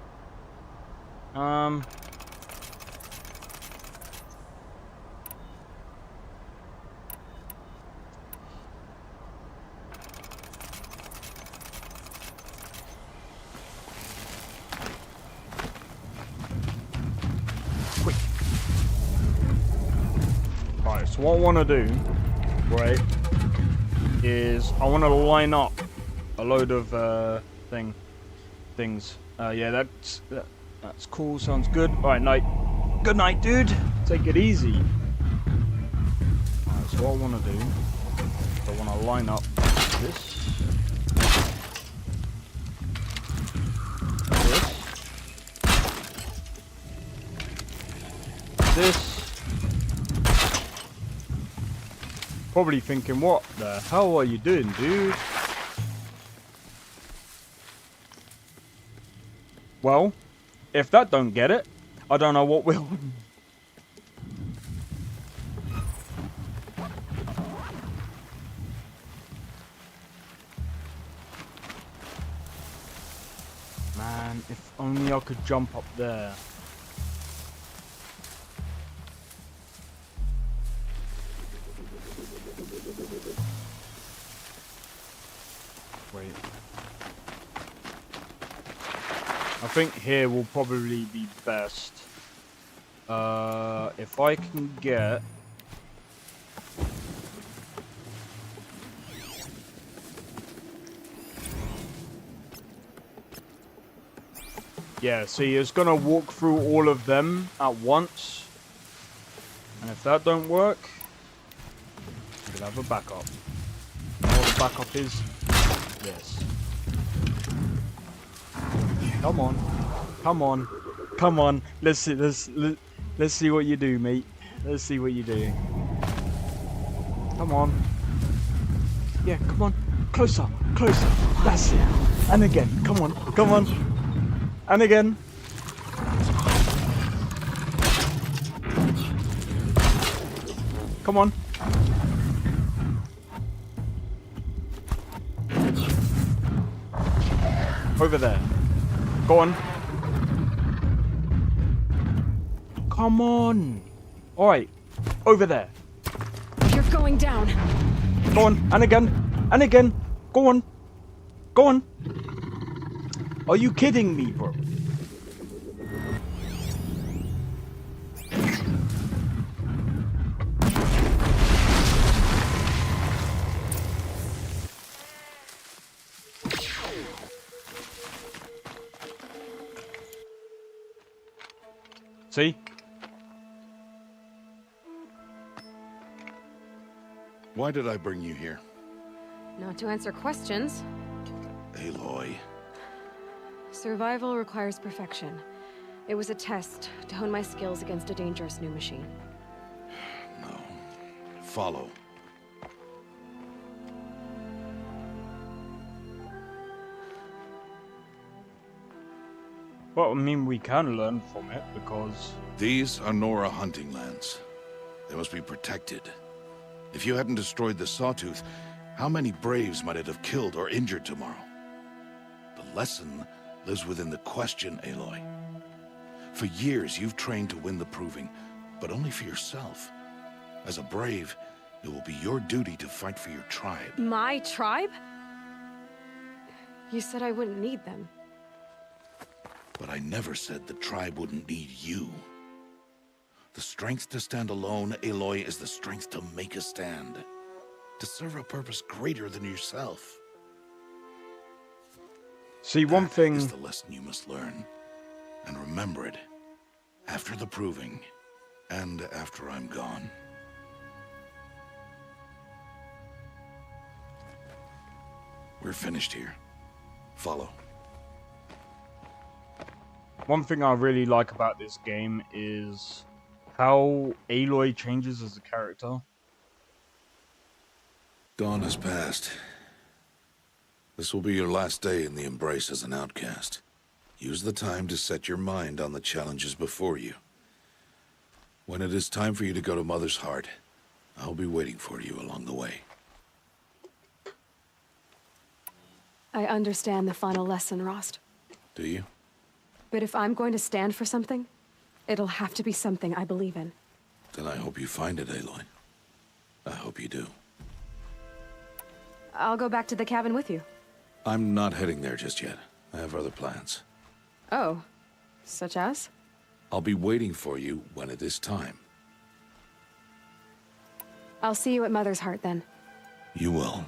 Quick. Alright, so what I want to do, right, is I want to line up a load of things. Yeah, that's cool. Sounds good. All right, night. Good night, dude. Take it easy. Alright, so what I want to do, is I want to line up this. This. Probably thinking, what the hell are you doing, dude? Well, if that don't get it, I don't know what will. Man, if only I could jump up there. Wait. I think here will probably be best. If I can get... Yeah, see, it's gonna walk through all of them at once. And if that don't work, I'm gonna have a backup. You know what the backup is? This. Come on. Come on. Come on. Let's see what you do, mate. Let's see what you do. Come on. Yeah, come on. Closer. Closer. That's it. And again. Come on. Come on. And again. Come on. Over there. Go on. Come on. Alright. Over there. You're going down. Go on. And again. And again. Go on. Go on. Are you kidding me, bro? See? Why did I bring you here? Not to answer questions. Aloy. Survival requires perfection. It was a test to hone my skills against a dangerous new machine. No. Follow. Well, I mean, we can learn from it, because... These are Nora hunting lands. They must be protected. If you hadn't destroyed the Sawtooth, how many Braves might it have killed or injured tomorrow? The lesson lives within the question, Aloy. For years, you've trained to win the Proving, but only for yourself. As a Brave, it will be your duty to fight for your tribe. My tribe? You said I wouldn't need them. But I never said the tribe wouldn't need you. The strength to stand alone, Aloy, is the strength to make a stand. To serve a purpose greater than yourself. See, one thing... That is the lesson you must learn. And remember it. After the Proving. And after I'm gone. We're finished here. Follow. One thing I really like about this game is how Aloy changes as a character. Dawn has passed. This will be your last day in the Embrace as an outcast. Use the time to set your mind on the challenges before you. When it is time for you to go to Mother's Heart, I'll be waiting for you along the way. I understand the final lesson, Rost. Do you? But if I'm going to stand for something, it'll have to be something I believe in. Then I hope you find it, Aloy. I hope you do. I'll go back to the cabin with you. I'm not heading there just yet. I have other plans. Oh, such as? I'll be waiting for you when it is time. I'll see you at Mother's Heart then. You will.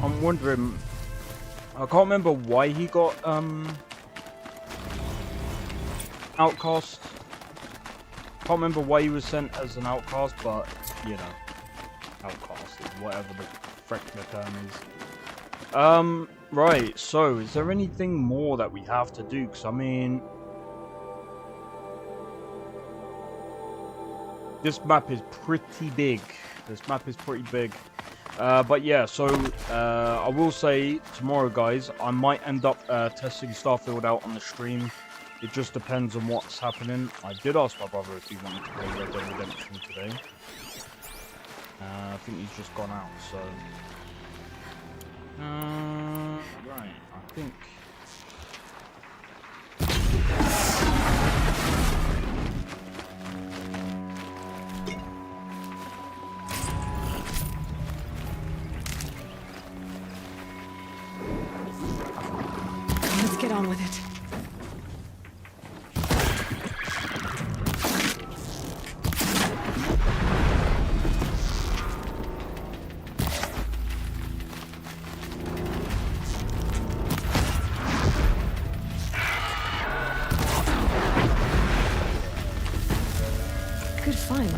I'm wondering... I can't remember why he got, outcast. Can't remember why he was sent as an outcast, but, you know, outcast is whatever the frick the term is. Right, so, is there anything more that we have to do? Because, I mean... This map is pretty big. But yeah, so I will say tomorrow, guys, I might end up testing Starfield out on the stream. It just depends on what's happening. I did ask my brother if he wanted to play Red Dead Redemption today. I think he's just gone out, so... right, I think... Let's get on with it. Good find.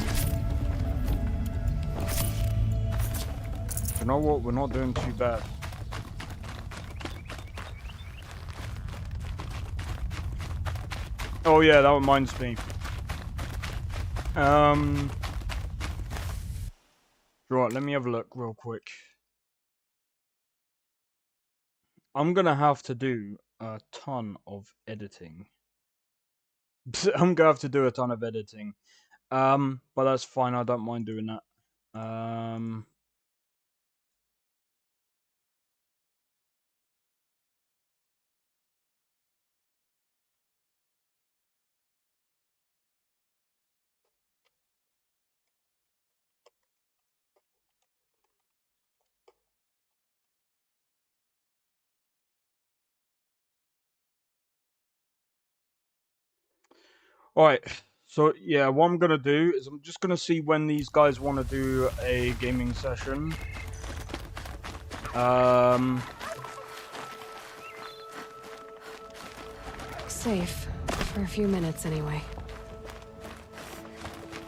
You know what? We're not doing too bad. Oh yeah, that reminds me. Right, let me have a look real quick. I'm gonna have to do a ton of editing. I'm gonna have to do a ton of editing. But that's fine, I don't mind doing that. Alright, so yeah, what I'm gonna do is I'm just gonna see when these guys want to do a gaming session. safe. For a few minutes, anyway.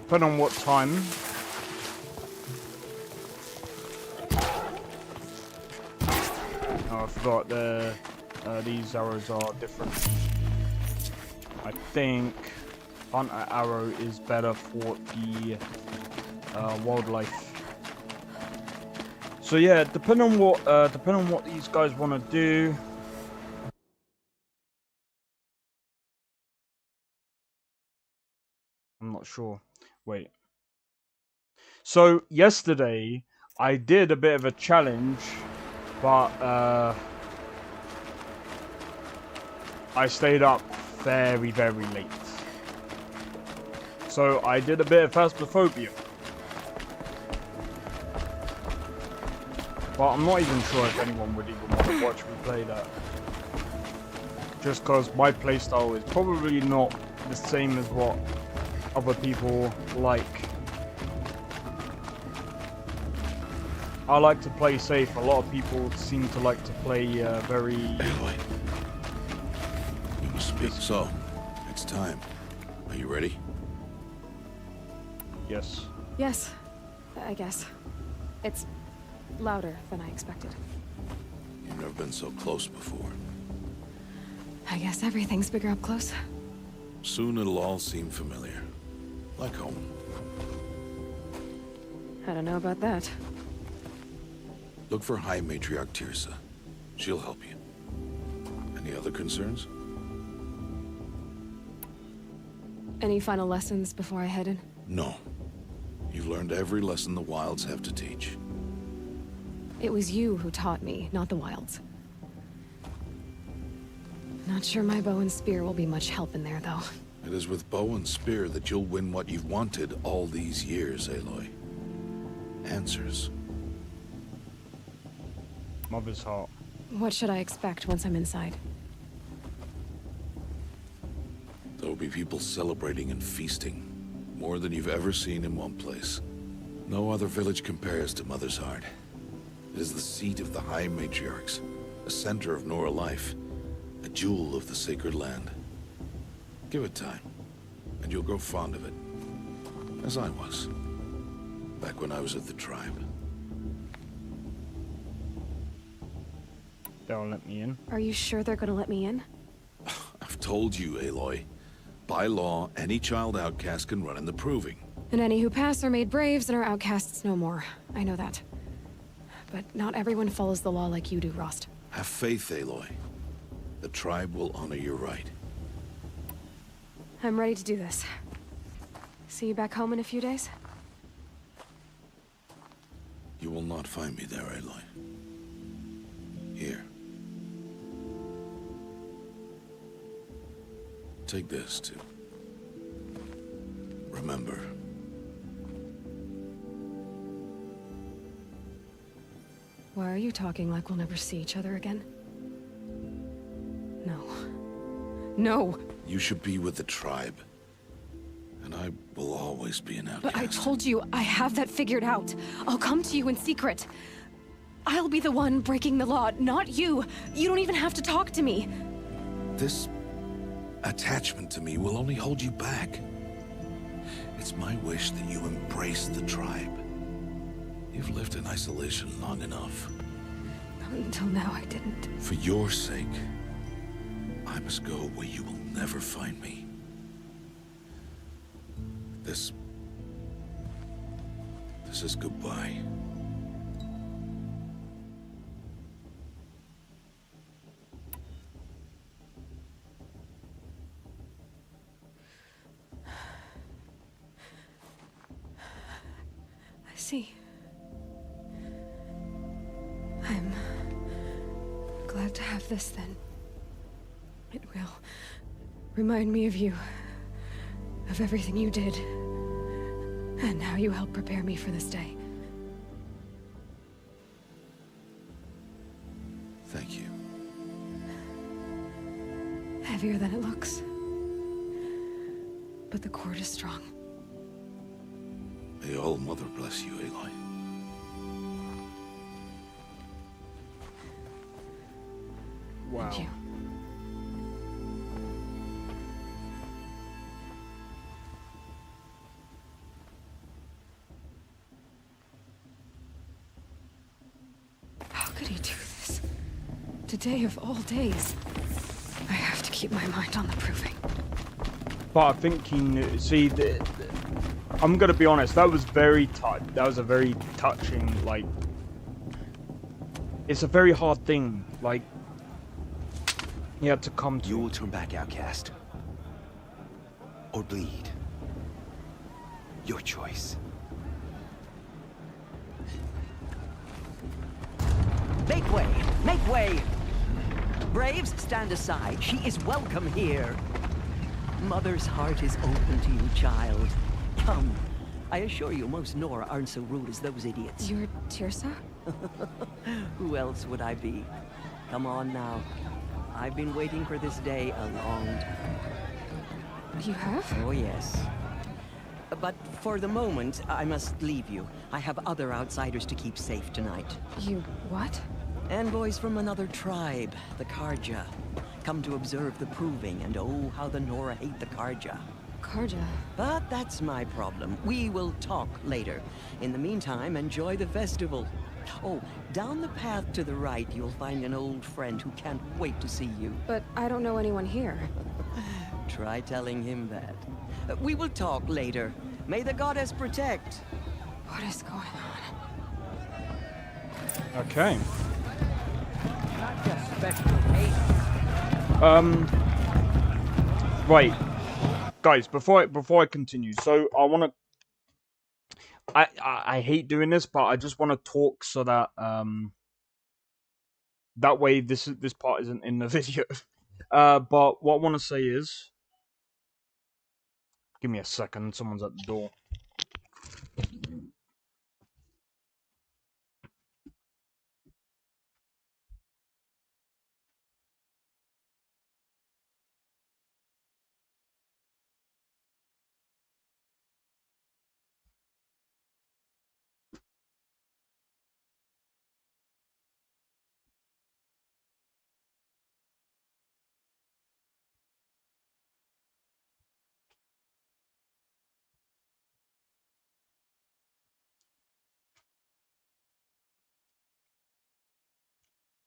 Depending on what time. Oh, I forgot these arrows are different. I think hunter arrow is better for the wildlife. So yeah, depending on what these guys want to do. I'm not sure. Wait. So yesterday I did a bit of a challenge, but I stayed up very, very late. So I did a bit of Phasmophobia. But I'm not even sure if anyone would even want to watch me play that. Just because my playstyle is probably not the same as what other people like. I like to play safe. A lot of people seem to like to play very... Aloy. You must speak. So, it's time. Are you ready? Yes. Yes, I guess. It's louder than I expected. You've never been so close before. I guess everything's bigger up close. Soon it'll all seem familiar. Like home. I don't know about that. Look for High Matriarch Teersa. She'll help you. Any other concerns? Any final lessons before I head in? No. You've learned every lesson the Wilds have to teach. It was you who taught me, not the Wilds. Not sure my bow and spear will be much help in there, though. It is with bow and spear that you'll win what you've wanted all these years, Aloy. Answers. Mother's heart. What should I expect once I'm inside? There will be people celebrating and feasting. More than you've ever seen in one place. No other village compares to Mother's Heart. It is the seat of the High Matriarchs, a center of Nora life, a jewel of the sacred land. Give it time, and you'll grow fond of it. As I was, back when I was at the tribe. They'll let me in. Are you sure they're gonna let me in? I've told you, Aloy. By law, any child outcast can run in the Proving. And any who pass are made braves and are outcasts no more. I know that. But not everyone follows the law like you do, Rost. Have faith, Aloy. The tribe will honor your right. I'm ready to do this. See you back home in a few days? You will not find me there, Aloy. Here. Take this, too. Remember. Why are you talking like we'll never see each other again? No. No! You should be with the tribe. And I will always be an outcast. But I told you, I have that figured out. I'll come to you in secret. I'll be the one breaking the law, not you. You don't even have to talk to me. This attachment to me will only hold you back. It's my wish that you embrace the tribe. You've lived in isolation long enough. Until now, I didn't. For your sake, I must go where you will never find me. This is goodbye. I see. I'm glad to have this then. It will remind me of you, of everything you did, and how you helped prepare me for this day. Thank you. Heavier than it looks. But the cord is strong. May All Mother bless you, Aloy. Wow. Thank you. Today of all days. I have to keep my mind on the proving. But I think he knew. See, I'm gonna be honest. That was that was a very touching. Like, it's a very hard thing. Like, he had to come to. You will turn back, outcast, or bleed. Your choice. Make way! Make way! Braves, stand aside. She is welcome here. Mother's heart is open to you, child. Come. I assure you, most Nora aren't so rude as those idiots. You're Teersa? Who else would I be? Come on now. I've been waiting for this day a long time. You have? Oh, yes. But for the moment, I must leave you. I have other outsiders to keep safe tonight. You what? Envoys from another tribe, the Carja. Come to observe the proving, and oh, how the Nora hate the Carja. Carja? But that's my problem. We will talk later. In the meantime, enjoy the festival. Oh, down the path to the right, you'll find an old friend who can't wait to see you. But I don't know anyone here. Try telling him that. We will talk later. May the goddess protect. What is going on? Okay. Not just special hate. Right, guys. Before I continue, so I want to. I hate doing this, but I just want to talk so that that way this part isn't in the video. But what I want to say is, give me a second. Someone's at the door.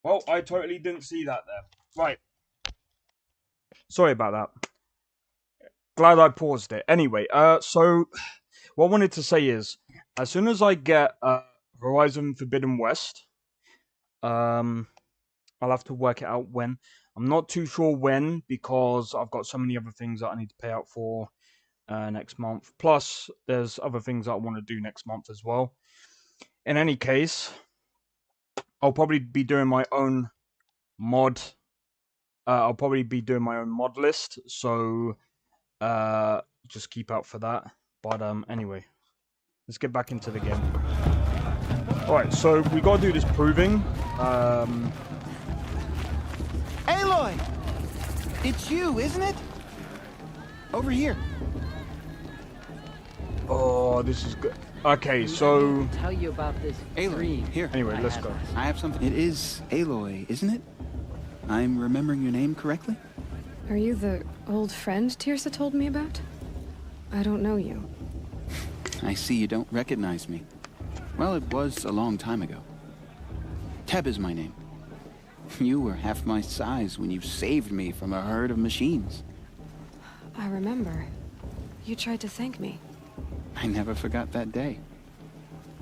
Well, I totally didn't see that there. Right. Sorry about that. Glad I paused it. Anyway, so what I wanted to say is, as soon as I get Horizon Forbidden West, I'll have to work it out when. I'm not too sure when, because I've got so many other things that I need to pay out for next month. Plus, there's other things that I want to do next month as well. In any case, I'll probably be doing my own mod. I'll probably be doing my own mod list, so just keep out for that. But anyway, let's get back into the game. Alright, so we gotta do this proving. Aloy! It's you, isn't it? Over here. Oh, this is good. Okay, so Tell you about this Aloy, here. anyway, let's go. I have something. It is Aloy, isn't it? I'm remembering your name correctly? Are you the old friend Teersa told me about? I don't know you. I see you don't recognize me. Well, it was a long time ago. Teb is my name. You were half my size when you saved me from a herd of machines. I remember. You tried to thank me. I never forgot that day.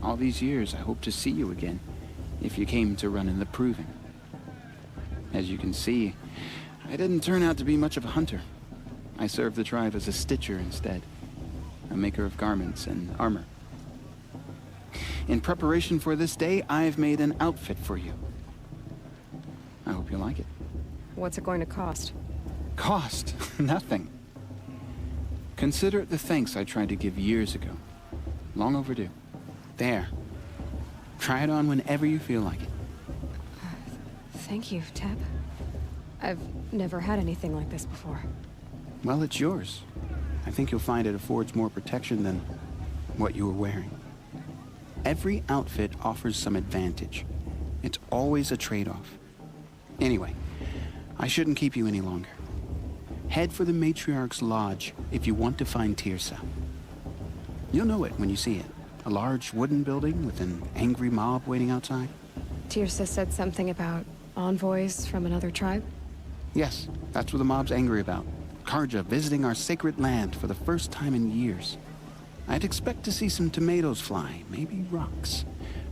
All these years, I hope to see you again, if you came to run in the proving. As you can see, I didn't turn out to be much of a hunter. I served the tribe as a stitcher instead, a maker of garments and armor. In preparation for this day, I've made an outfit for you. I hope you like it. What's it going to cost? Cost? Nothing. Consider it the thanks I tried to give years ago. Long overdue. There. Try it on whenever you feel like it. Thank you, Teb. I've never had anything like this before. Well, it's yours. I think you'll find it affords more protection than what you were wearing. Every outfit offers some advantage. It's always a trade-off. Anyway, I shouldn't keep you any longer. Head for the Matriarch's Lodge if you want to find Teersa. You'll know it when you see it. A large wooden building with an angry mob waiting outside. Teersa said something about Envoys from another tribe? Yes, that's what the mob's angry about. Carja visiting our sacred land for the first time in years. I'd expect to see some tomatoes fly, maybe rocks.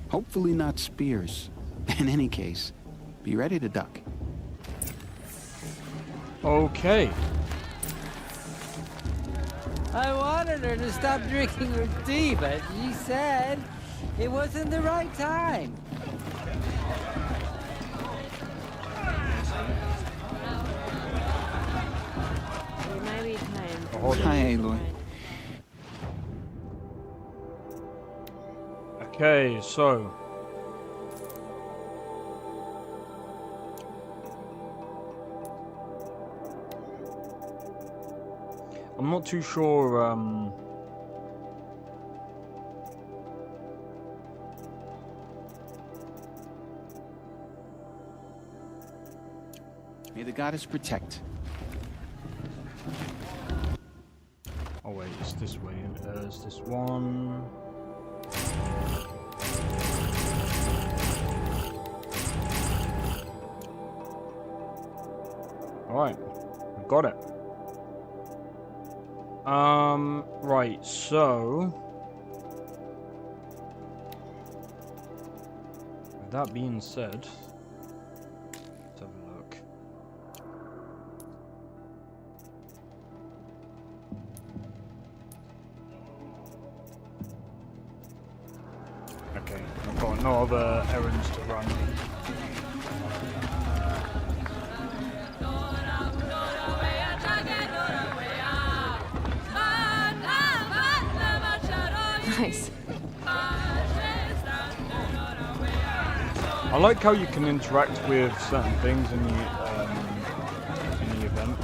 Hopefully not spears. In any case, be ready to duck. Okay. I wanted her to stop drinking her tea, but she said it wasn't the right time. It might be time. Hi, Aloy. Okay, so I'm not too sure. May the goddess protect. Oh wait, it's this way. There's this one. Alright, I've got it. Right, so with that being said, let's have a look. Okay, I've got no other errands to run. Nice. I like how you can interact with certain things in the event.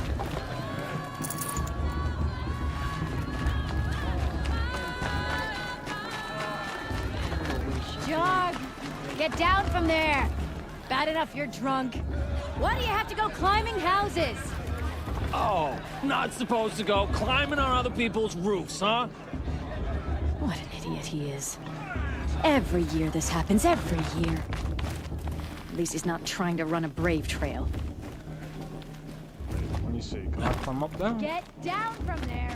Jog! Get down from there! Bad enough you're drunk. Why do you have to go climbing houses? Oh, not supposed to go climbing on other people's roofs, huh? What an idiot he is. Every year this happens, every year. At least he's not trying to run a brave trail. Let me see, can I climb up there? Get down from there!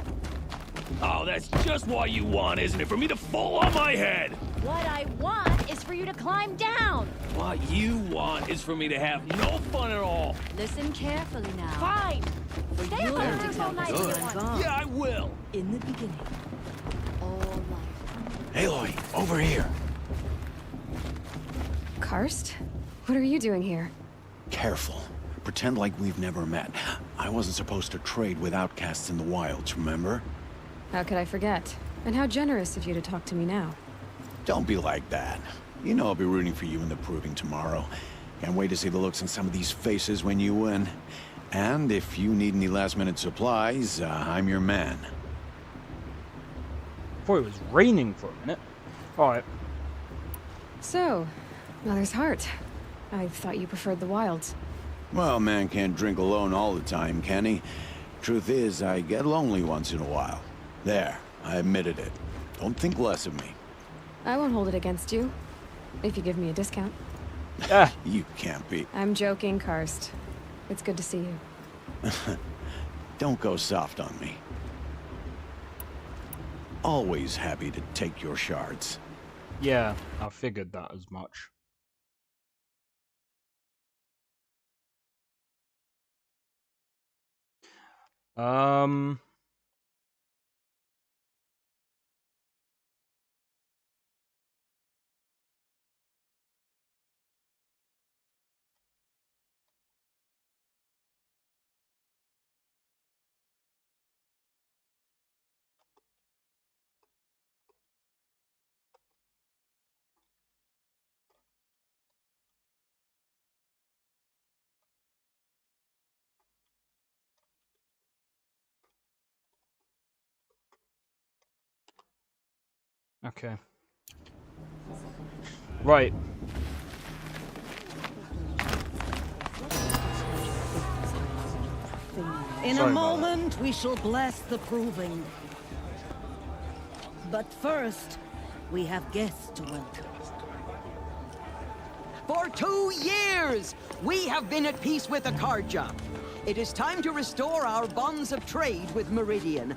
Oh, that's just what you want, isn't it? For me to fall on my head! What I want is for you to climb down! What you want is for me to have no fun at all. Listen carefully now. Fine. Stay up on the roof all night if you want. Yeah, I will. In the beginning, all life. Aloy, over here. Karst? What are you doing here? Careful. Pretend like we've never met. I wasn't supposed to trade with outcasts in the wilds, remember? How could I forget? And how generous of you to talk to me now. Don't be like that. You know I'll be rooting for you in the proving tomorrow. Can't wait to see the looks on some of these faces when you win. And if you need any last-minute supplies, I'm your man. I thought it was raining for a minute. Alright. So, Mother's Heart. I thought you preferred the wilds. Well, man can't drink alone all the time, can he? Truth is, I get lonely once in a while. There, I admitted it. Don't think less of me. I won't hold it against you. If you give me a discount. Ah. You can't be. I'm joking, Karst. It's good to see you. Don't go soft on me. Always happy to take your shards. Yeah, I figured that as much. Okay. Right. In Sorry a about moment, we shall bless the proving. But first, we have guests to welcome. For 2 years, we have been at peace with Akarja. It is time to restore our bonds of trade with Meridian.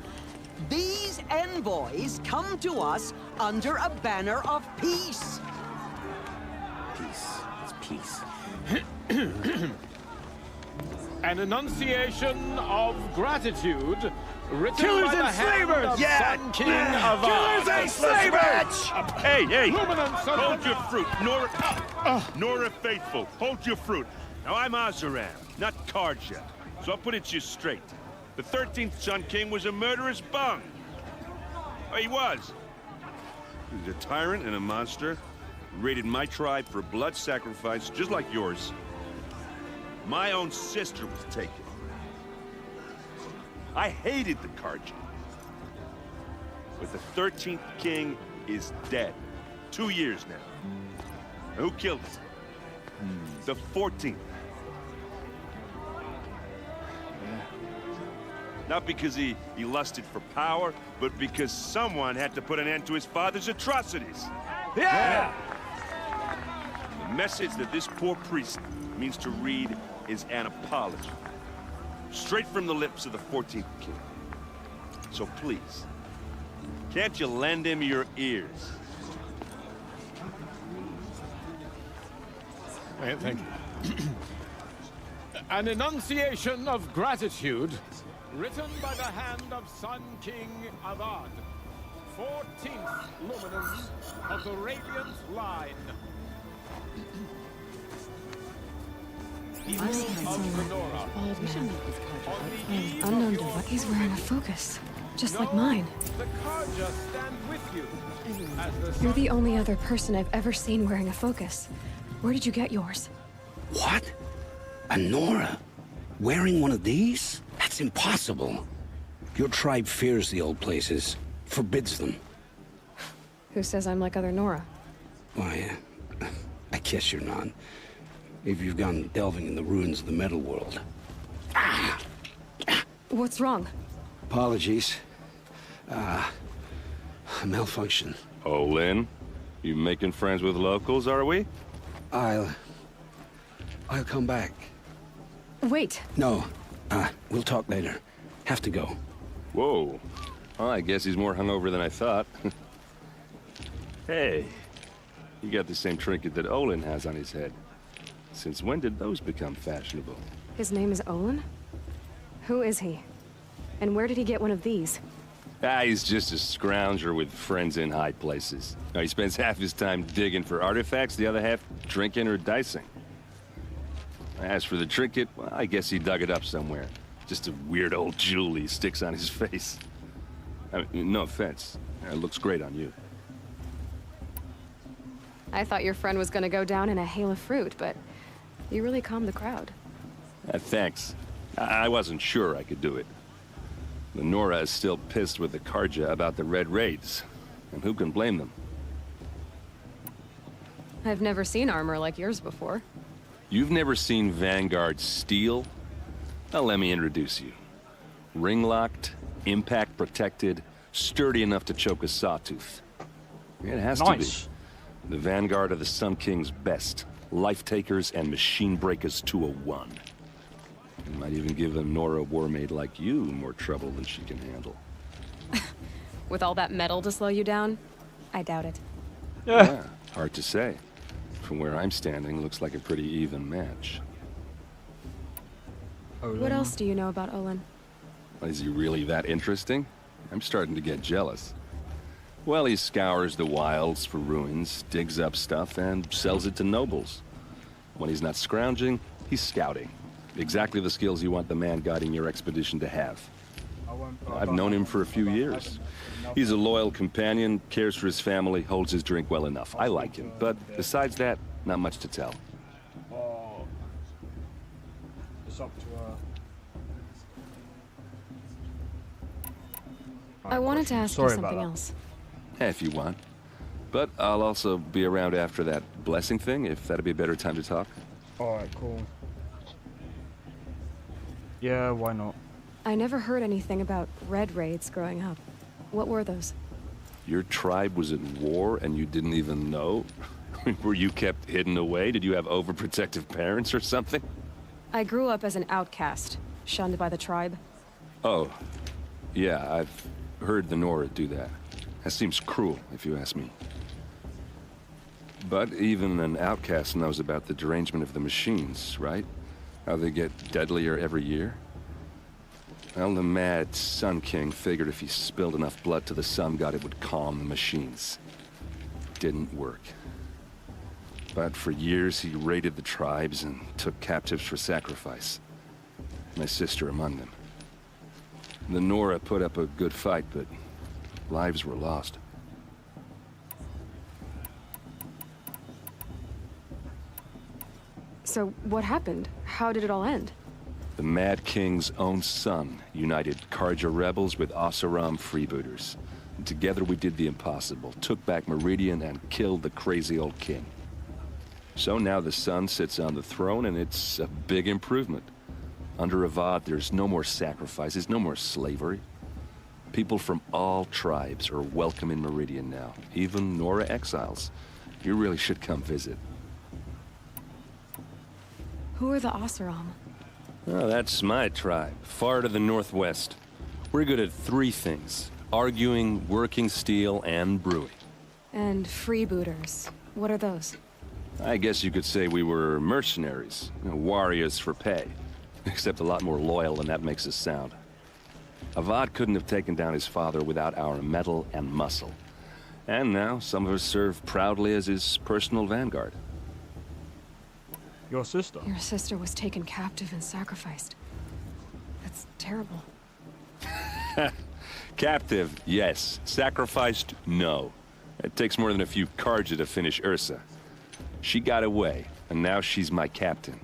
These envoys come to us under a banner of peace. Peace. It's peace. An enunciation of gratitude written Killers by the and hand slavers! of Yeah! Sun King Avad. Killers and slavers! Hey, hey! Luminance of Hold your fruit, Nora Faithful. Hold your fruit. Now I'm Azaram, not Karja. So I'll put it to you straight. The 13th Sun King was a murderous bung. Oh, he was. He was a tyrant and a monster. He raided my tribe for blood sacrifice, just like yours. My own sister was taken. I hated the Karja. But the 13th king is dead. 2 years now. Who killed him? The 14th. Not because he lusted for power, but because someone had to put an end to his father's atrocities. Yeah! The message that this poor priest means to read is an apology. Straight from the lips of the 14th king. So please, can't you lend him your ears? Thank you. An enunciation of gratitude written by the hand of Sun King Avad, 14th luminance of the Radiant Line. Unknown to what he's wearing a focus. Just like mine. The Karja stand with you. As You're the only other person I've ever seen wearing a focus. Where did you get yours? What? A Nora? Wearing one of these? That's impossible. Your tribe fears the old places, forbids them. Who says I'm like other Nora? Why, I guess you're not. If you've gone delving in the ruins of the metal world. What's wrong? Apologies. A malfunction. Oh, Lynn? You making friends with locals, are we? I'll come back. Wait. No. We'll talk later. Have to go. Whoa. Well, I guess he's more hungover than I thought. Hey, you got the same trinket that Olin has on his head. Since when did those become fashionable? His name is Olin? Who is he? And where did he get one of these? He's just a scrounger with friends in high places. Now, he spends half his time digging for artifacts, the other half drinking or dicing. As for the trinket, well, I guess he dug it up somewhere. Just a weird old jewel he sticks on his face. I mean, no offense. It looks great on you. I thought your friend was gonna go down in a hail of fruit, but you really calmed the crowd. Thanks. I wasn't sure I could do it. The Nora is still pissed with the Karja about the Red Raids. And who can blame them? I've never seen armor like yours before. You've never seen Vanguard steel? Well, let me introduce you. Ring-locked, impact-protected, sturdy enough to choke a sawtooth. It has to be. The Vanguard of the Sun King's best. Life-takers and machine breakers to a one. It might even give a Nora warmaid like you more trouble than she can handle. With all that metal to slow you down? I doubt it. Yeah, hard to say. From where I'm standing, looks like a pretty even match. What else do you know about Olin? Is he really that interesting? I'm starting to get jealous. Well, he scours the wilds for ruins, digs up stuff, and sells it to nobles. When he's not scrounging, he's scouting. Exactly the skills you want the man guiding your expedition to have. I've known him for a few years. He's a loyal companion, cares for his family, holds his drink well enough. I like him, but besides that, not much to tell. It's up to I wanted to ask you Sorry about something that. else. If you want. But I'll also be around after that blessing thing, if that'd be a better time to talk. Alright, cool. Yeah, why not? I never heard anything about red raids growing up. What were those? Your tribe was at war and you didn't even know? Were you kept hidden away? Did you have overprotective parents or something? I grew up as an outcast, shunned by the tribe. Oh, yeah, I've heard the Nora do that. That seems cruel, if you ask me. But even an outcast knows about the derangement of the machines, right? How they get deadlier every year? Well, the mad Sun King figured if he spilled enough blood to the Sun God, it would calm the machines. Didn't work. But for years, he raided the tribes and took captives for sacrifice. My sister among them. The Nora put up a good fight, but lives were lost. So what happened? How did it all end? The Mad King's own son united Carja rebels with Oseram freebooters. And together we did the impossible, took back Meridian and killed the crazy old king. So now the son sits on the throne and it's a big improvement. Under Avad, there's no more sacrifices, no more slavery. People from all tribes are welcome in Meridian now, even Nora exiles. You really should come visit. Who are the Oseram? Oh, that's my tribe, far to the northwest. We're good at 3 things: arguing, working steel, and brewing. And freebooters. What are those? I guess you could say we were mercenaries, warriors for pay. Except a lot more loyal than that makes us sound. Avad couldn't have taken down his father without our metal and muscle. And now, some of us serve proudly as his personal vanguard. Your sister? Your sister was taken captive and sacrificed. That's terrible. Captive, yes. Sacrificed, no. It takes more than a few Carja to finish Ursa. She got away, and now she's my captain.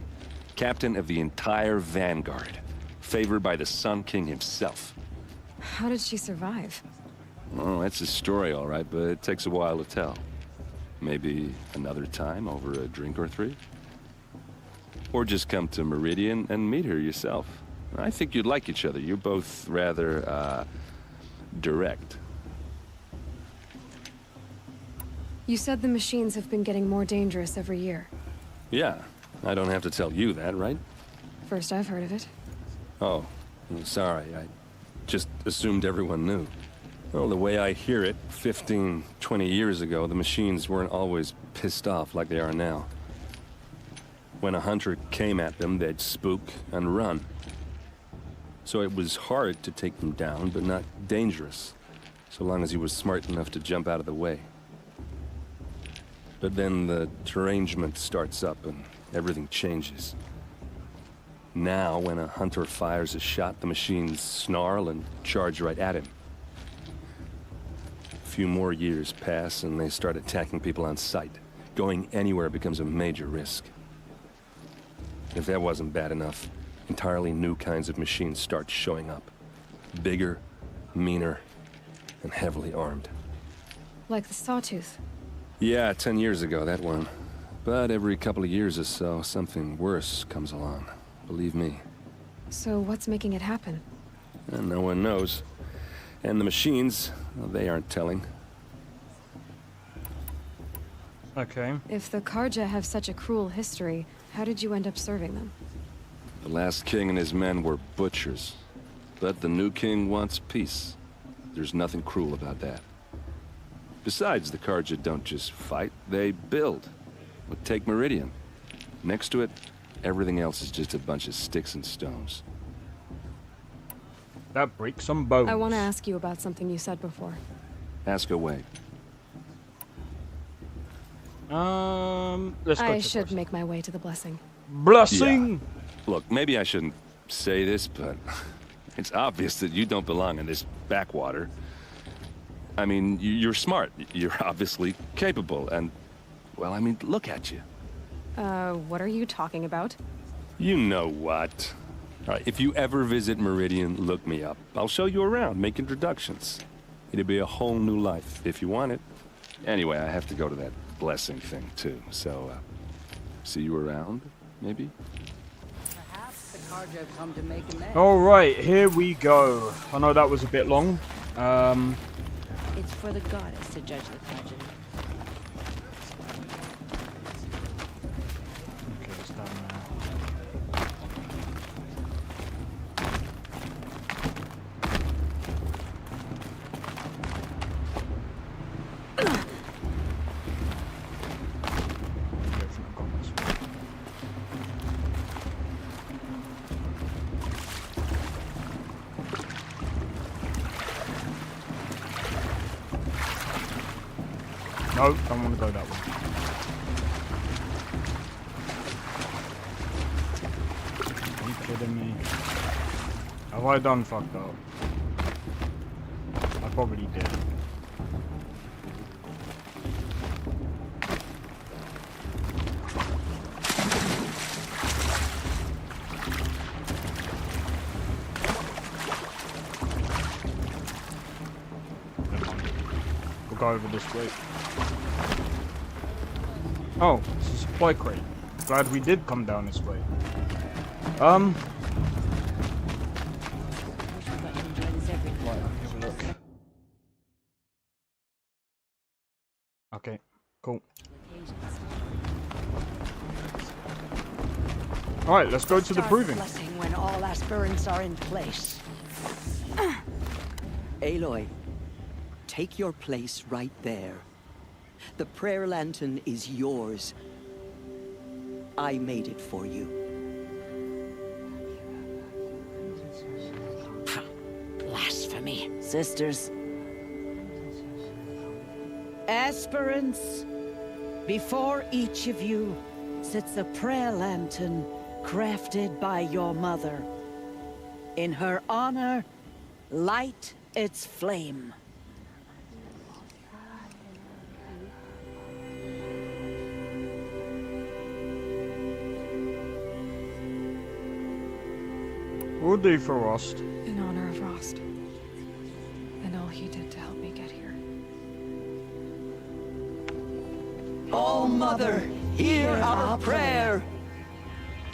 Captain of the entire Vanguard. Favored by the Sun King himself. How did she survive? Oh, that's a story, all right, but it takes a while to tell. Maybe another time over a drink or 3? Or just come to Meridian and meet her yourself. I think you'd like each other. You're both rather, direct. You said the machines have been getting more dangerous every year. Yeah, I don't have to tell you that, right? First I've heard of it. Oh, I'm sorry. I just assumed everyone knew. Well, the way I hear it, 15, 20 years ago, the machines weren't always pissed off like they are now. When a hunter came at them, they'd spook and run. So it was hard to take them down, but not dangerous, so long as he was smart enough to jump out of the way. But then the derangement starts up and everything changes. Now, when a hunter fires a shot, the machines snarl and charge right at him. A few more years pass and they start attacking people on sight. Going anywhere becomes a major risk. If that wasn't bad enough, entirely new kinds of machines start showing up. Bigger, meaner, and heavily armed. Like the Sawtooth. Yeah, 10 years ago, that one. But every couple of years or so, something worse comes along. Believe me. So what's making it happen? And no one knows. And the machines, well, they aren't telling. Okay. If the Carja have such a cruel history, how did you end up serving them? The last king and his men were butchers. But the new king wants peace. There's nothing cruel about that. Besides, the Carja don't just fight, they build. But take Meridian. Next to it, everything else is just a bunch of sticks and stones. That breaks some bones. I want to ask you about something you said before. Ask away. Let's go I to should make my way to the blessing. Blessing! Yeah. Look, maybe I shouldn't say this, but it's obvious that you don't belong in this backwater. I mean, you're smart. You're obviously capable, and, well, I mean, look at you. What are you talking about? You know what. All right, if you ever visit Meridian, look me up. I'll show you around, make introductions. It'll be a whole new life, if you want it. Anyway, I have to go to that blessing thing, too, so, see you around, maybe? Perhaps the Carja have come to make amends. Alright, here we go. I know that was a bit long. It's for the goddess to judge the Carja. No, don't want to go that way. Are you kidding me? Have I done fucked up? I probably did. We'll go over this way. Oh, it's a supply crate. Glad we did come down this way. Right, have a look. Okay, cool. Alright, let's go to the proving. Blessing when all aspirants are in place. Aloy, take your place right there. The prayer lantern is yours. I made it for you. Blasphemy. Sisters. Aspirants, before each of you sits a prayer lantern crafted by your mother. In her honor, light its flame. We'll do for Rost. In honor of Rost. And all he did to help me get here. Oh, Mother, hear our prayer.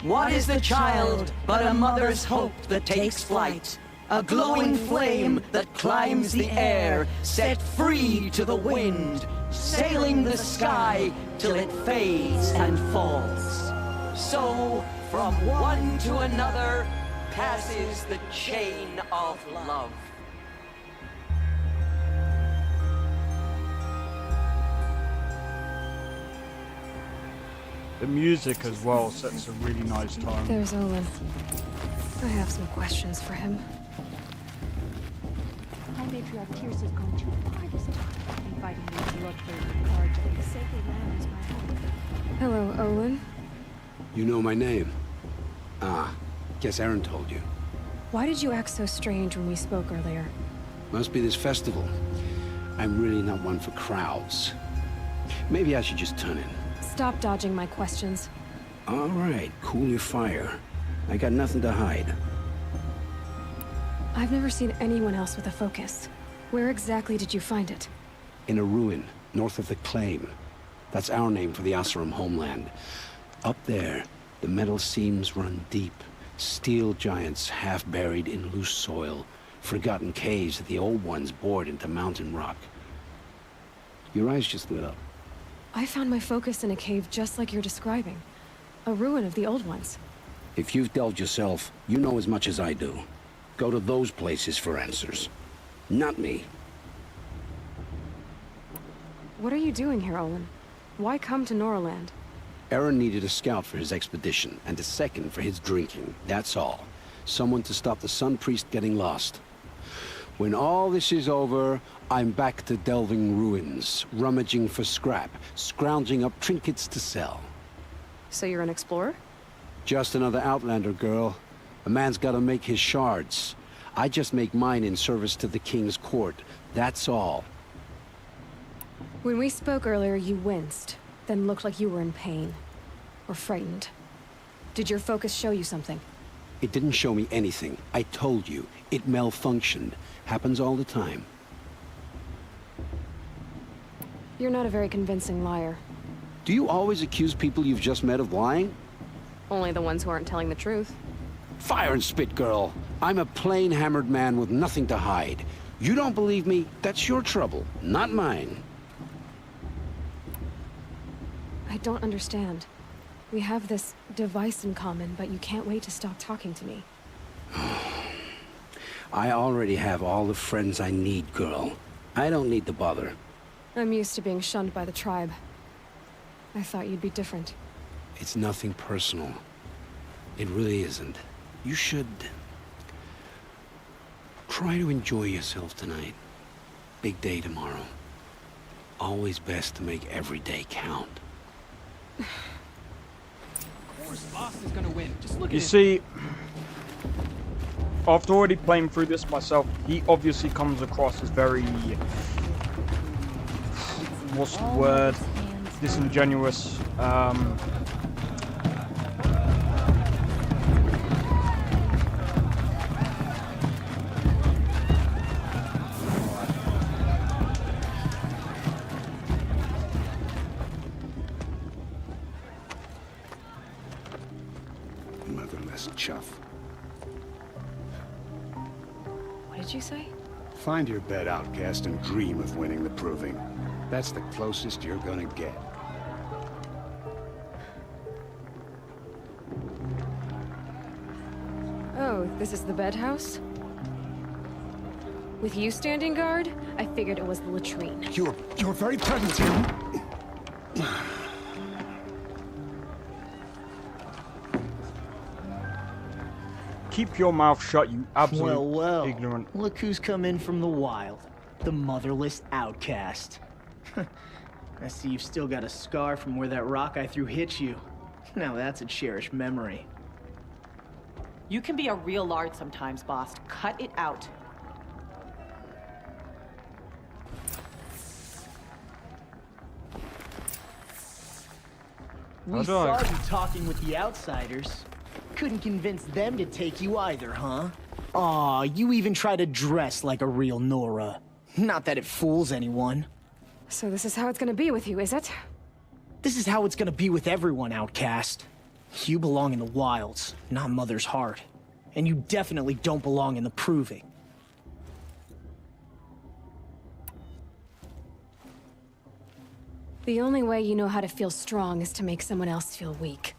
What is the child but a mother's hope that takes flight? A glowing flame that climbs the air, set free to the wind, sailing the sky till it fades and falls. So, from one to another, passes the chain of love. The music as well sets a really nice tone. There's Olin. I have some questions for him. High Matriarch Tears has gone too far this time, inviting me to look for the cards of the sacred land is my home. Hello, Olin. You know my name? Ah, guess Aaron told you. Why did you act so strange when we spoke earlier? Must be this festival. I'm really not one for crowds. Maybe I should just turn in. Stop dodging my questions. All right, cool your fire. I got nothing to hide. I've never seen anyone else with a focus. Where exactly did you find it? In a ruin, north of the Claim. That's our name for the Oseram homeland. Up there, the metal seams run deep. Steel giants half buried in loose soil. Forgotten caves that the old ones bored into mountain rock. Your eyes just lit up. I found my focus in a cave just like you're describing. A ruin of the old ones. If you've delved yourself, you know as much as I do. Go to those places for answers. Not me. What are you doing here, Olin? Why come to Noraland? Aaron needed a scout for his expedition, and a second for his drinking. That's all. Someone to stop the Sun Priest getting lost. When all this is over, I'm back to delving ruins, rummaging for scrap, scrounging up trinkets to sell. So you're an explorer? Just another Outlander, girl. A man's gotta make his shards. I just make mine in service to the King's court. That's all. When we spoke earlier, you winced, then looked like you were in pain. Or frightened. Did your focus show you something? It didn't show me anything. I told you. It malfunctioned. Happens all the time. You're not a very convincing liar. Do you always accuse people you've just met of lying? Only the ones who aren't telling the truth. Fire and spit, girl. I'm a plain hammered man with nothing to hide. You don't believe me? That's your trouble, not mine. I don't understand. We have this device in common, but you can't wait to stop talking to me. I already have all the friends I need, girl. I don't need the bother. I'm used to being shunned by the tribe. I thought you'd be different. It's nothing personal. It really isn't. You should... try to enjoy yourself tonight. Big day tomorrow. Always best to make every day count. Of course, Boss is gonna win. Just look at You him. see, after already playing through this myself, he obviously comes across as very, what's the word, disingenuous. Motherless chuff. What did you say? Find your bed, outcast, and dream of winning the proving. That's the closest you're gonna get. Oh, this is the bed house? With you standing guard, I figured it was the latrine. You're very present here. Keep your mouth shut, you absolute Well, ignorant. look who's come in from the wild. The motherless outcast. I see you've still got a scar from where that rock I threw hit you. Now that's a cherished memory. You can be a real lard sometimes, boss. Cut it out. We saw you talking with the outsiders. Couldn't convince them to take you either, huh? Aw, you even try to dress like a real Nora. Not that it fools anyone. So this is how it's gonna be with you, is it? This is how it's gonna be with everyone, outcast. You belong in the wilds, not Mother's Heart. And you definitely don't belong in the Proving. The only way you know how to feel strong is to make someone else feel weak.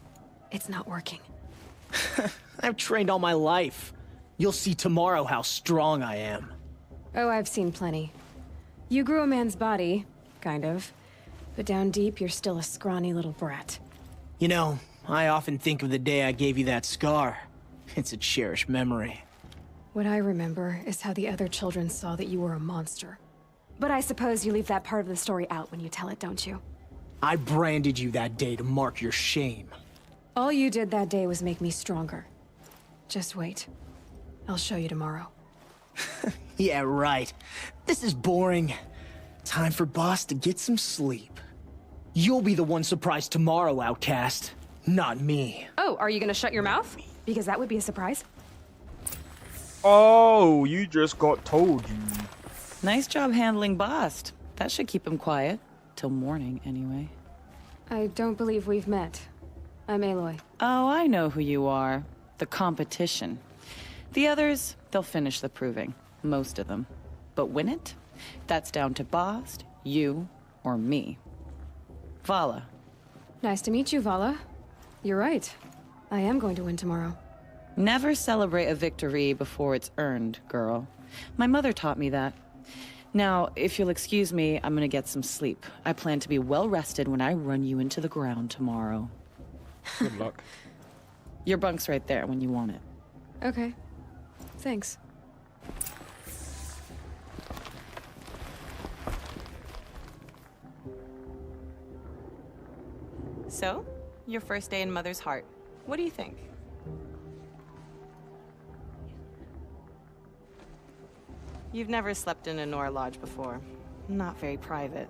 It's not working. I've trained all my life. You'll see tomorrow how strong I am. Oh, I've seen plenty. You grew a man's body, kind of. But down deep, you're still a scrawny little brat. You know, I often think of the day I gave you that scar. It's a cherished memory. What I remember is how the other children saw that you were a monster. But I suppose you leave that part of the story out when you tell it, don't you? I branded you that day to mark your shame. All you did that day was make me stronger. Just wait. I'll show you tomorrow. Yeah, right. This is boring. Time for Boss to get some sleep. You'll be the one surprised tomorrow, outcast. Not me. Oh, are you gonna shut your mouth? Because that would be a surprise. Oh, you just got told, you. Nice job handling Bast. That should keep him quiet. Till morning, anyway. I don't believe we've met. I'm Aloy. Oh, I know who you are. The competition. The others, they'll finish the proving. Most of them. But win it? That's down to Bast, you, or me. Vala. Nice to meet you, Vala. You're right. I am going to win tomorrow. Never celebrate a victory before it's earned, girl. My mother taught me that. Now, if you'll excuse me, I'm gonna get some sleep. I plan to be well rested when I run you into the ground tomorrow. Good luck. Your bunk's right there when you want it. Okay. Thanks. So, your first day in Mother's Heart. What do you think? You've never slept in a Nora lodge before. Not very private.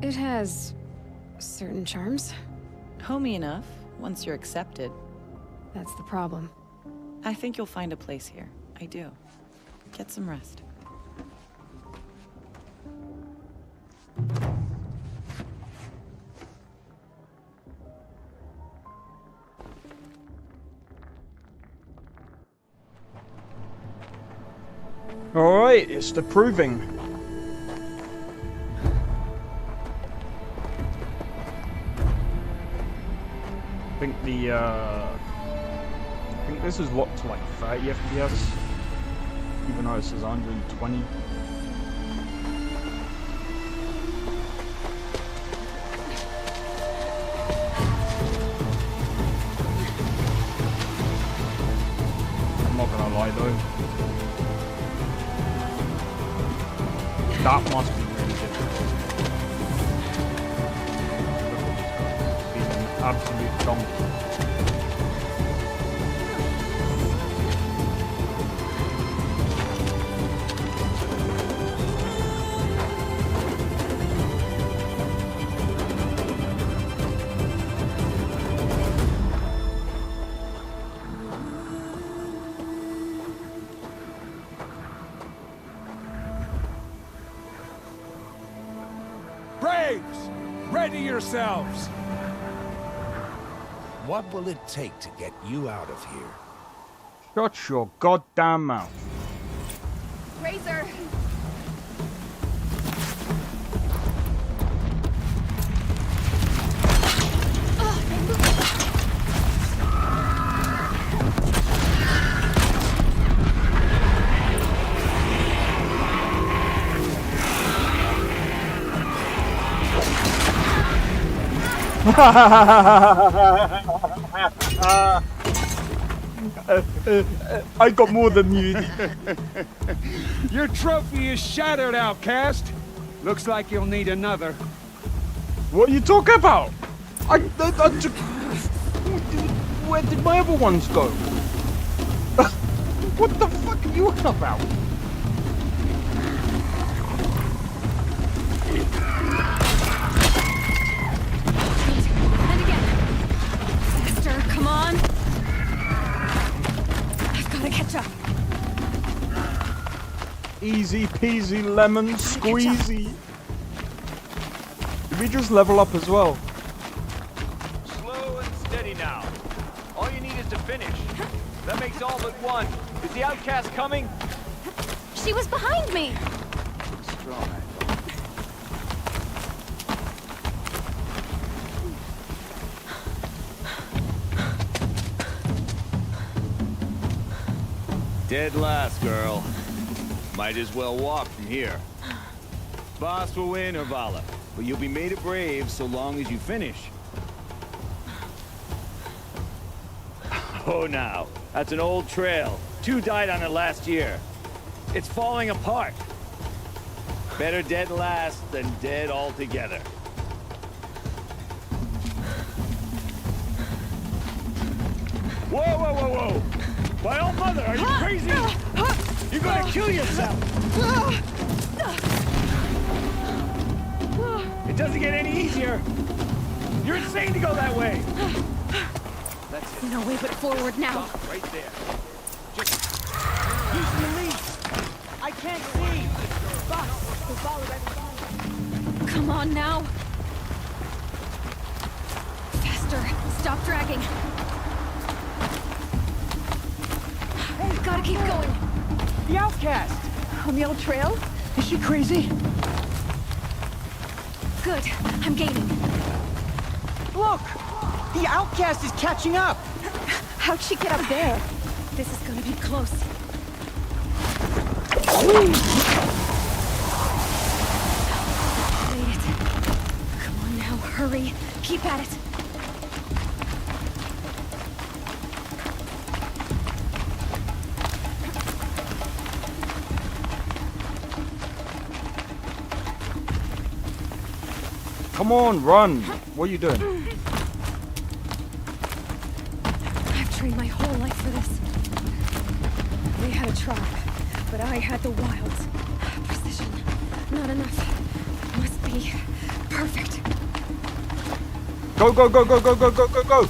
It has certain charms. Homey enough, once you're accepted. That's the problem. I think you'll find a place here. I do. Get some rest. Alright, it's the proving. I think this is locked to like 30 FPS, even though it says 120. I'm not gonna can't lie though. That must be really difficult. Being an absolute donkey. Braves! Ready yourselves! What will it take to get you out of here? Shut your goddamn mouth. Razor! I got more than you. Your trophy is shattered, outcast. Looks like you'll need another. What are you talking about? I took... Where did my other ones go? What the fuck are you on about? And again. Faster, come on. I've got to catch up. Easy peasy lemon squeezy. Did we just level up as well? Slow and steady now. All you need is to finish. That makes all but one. Is the outcast coming? She was behind me! Dead last, girl. Might as well walk from here. Boss will win, Urvala, but you'll be made a brave so long as you finish. Oh, now. That's an old trail. 2 died on it last year. It's falling apart. Better dead last than dead altogether. Whoa, whoa, whoa, whoa! My old mother, are you crazy? You're gonna kill yourself! It doesn't get any easier! You're insane to go that way! That's it. No way but forward now. Stop right there. He's released! I can't see! Boss, we'll follow that. Come on now. Faster. Stop dragging. Hey, gotta keep going. The outcast! On the old trail? Is she crazy? Good. I'm gaining. Look! The outcast is catching up! How'd she get up there? This is gonna be close. Made it. Come on now, hurry. Keep at it. Come on, run! What are you doing? I've trained my whole life for this. They had a trap, but I had the wilds. Precision. Not enough. Must be perfect. Go, go, go, go, go, go, go, go, go!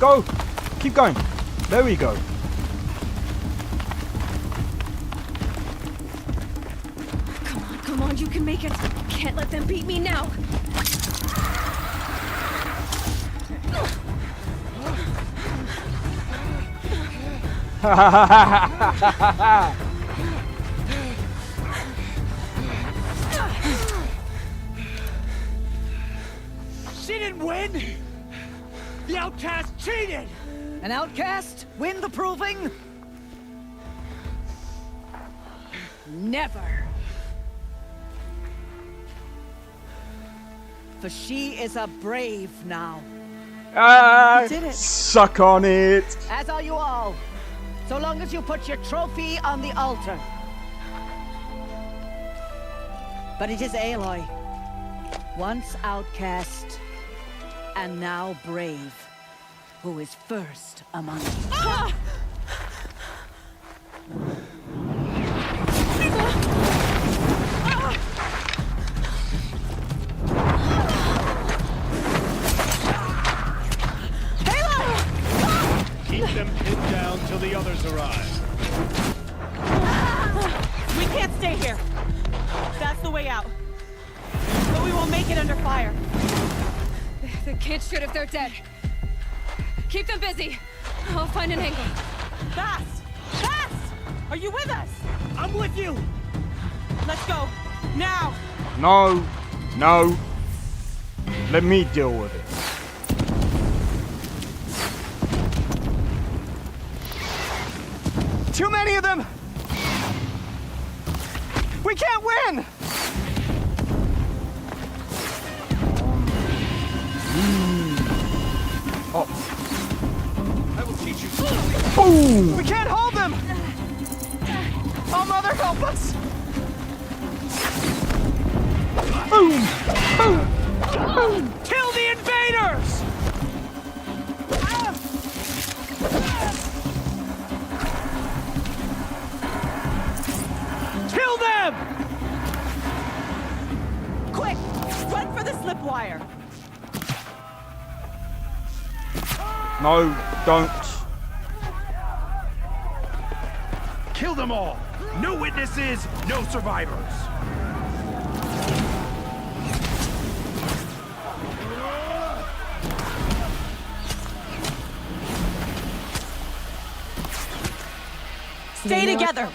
Go! Keep going. There we go. Come on, you can make it. Can't let them beat me now. She didn't win! The outcast cheated! An outcast win the proving? Never. For she is a brave now. Ah, You did it. suck on it. As are you all. So long as you put your trophy on the altar. But it is Aloy. Once outcast, and now brave, who is first among you. Ah! Keep them pinned down till the others arrive. We can't stay here. That's the way out. But we won't make it under fire. They can't shoot if they're dead. Keep them busy. I'll find an angle. Fast! Fast! Are you with us? I'm with you! Let's go. Now! No. No. Let me deal with it. Too many of them! We can't win! Oh. I will teach you. Boom! We can't hold them! Oh, Mother, help us! Boom! Boom! Boom! Kill the invaders! Kill them! Quick! Run for the slip wire! No, don't. Kill them all! No witnesses, no survivors! Stay together!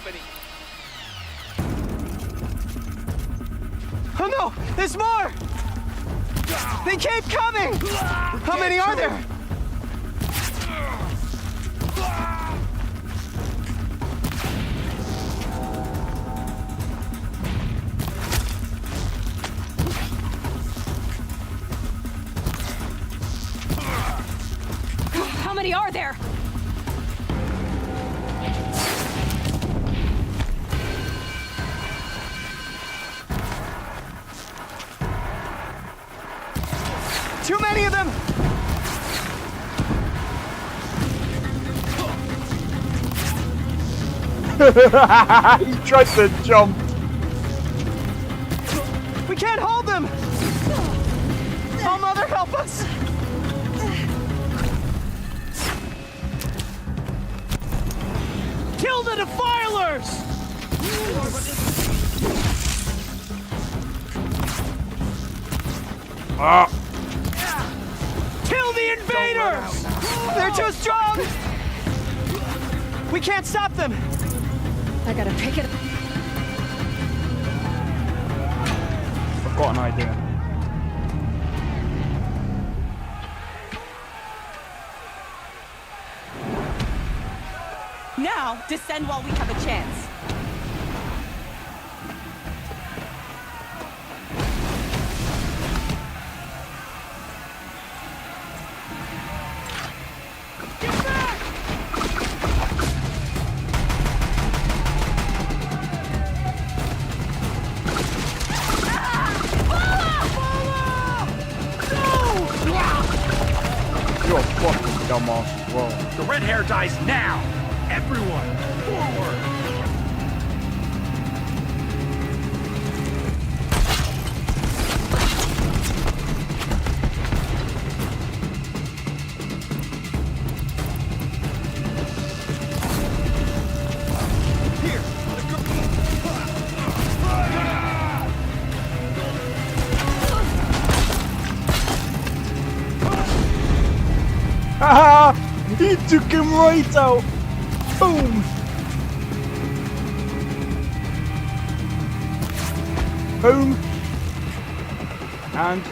Oh no! There's more! They keep coming! How many are there? How many are there? Too many of them! He tried to jump. We can't hold them! Oh, Mother, help us! Kill the defilers! Ah. Kill the invaders! They're too strong! We can't stop them! I gotta pick it up. I've got an idea. Now, descend while we have a chance. You're a fucking dumbass as well. The red hair dies now! Everyone, forward! Haha! He took him right out! Boom! Boom! And...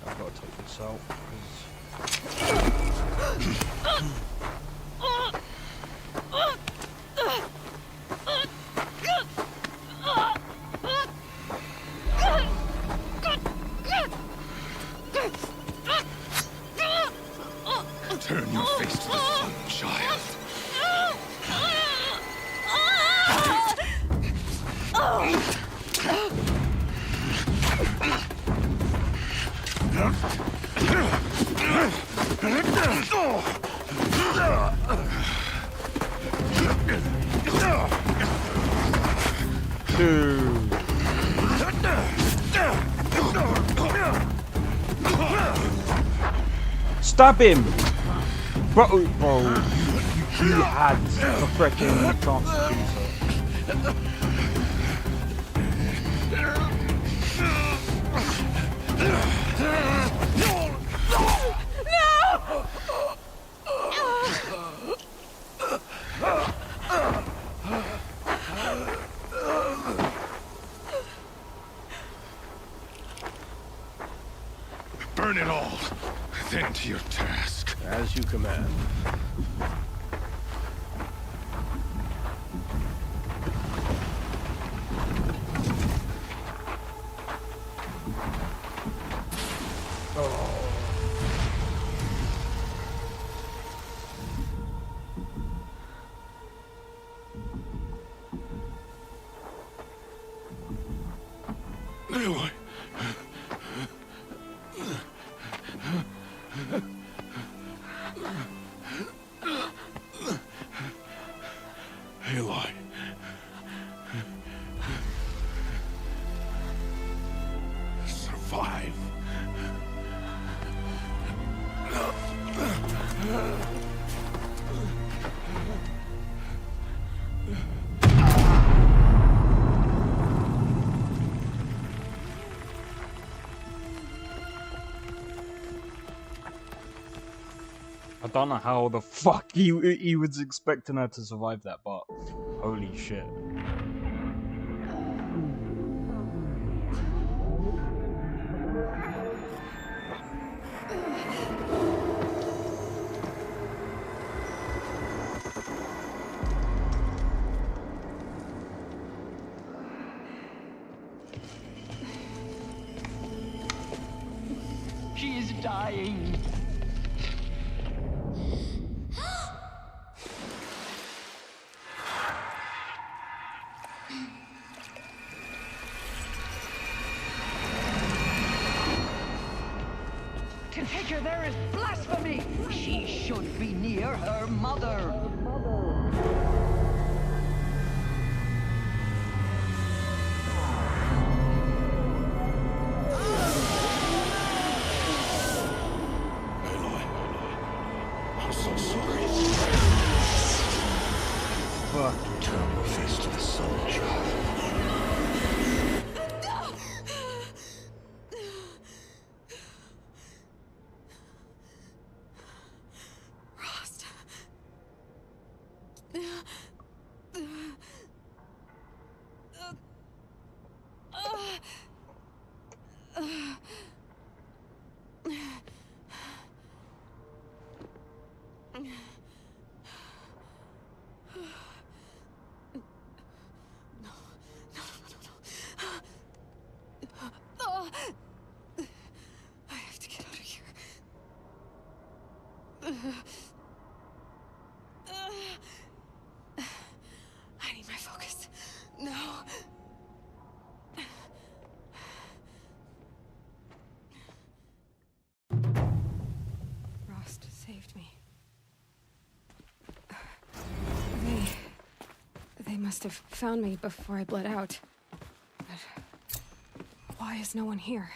I've got to take this out. Turn your face to the sun, child. Stab him! Bro, you had a freaking chance to do so. Burn it all, then to your task. As you command. Aloy. Aloy. Survive. I don't know how the fuck he was expecting her to survive that, but holy shit. She is dying. To take her there is blasphemy! She should be near her mother! I'm so sorry. Fuck. Turn your face to the sun, child. I have to get out of here. I need my focus. No. Rost saved me. They must have found me before I bled out. But why is no one here?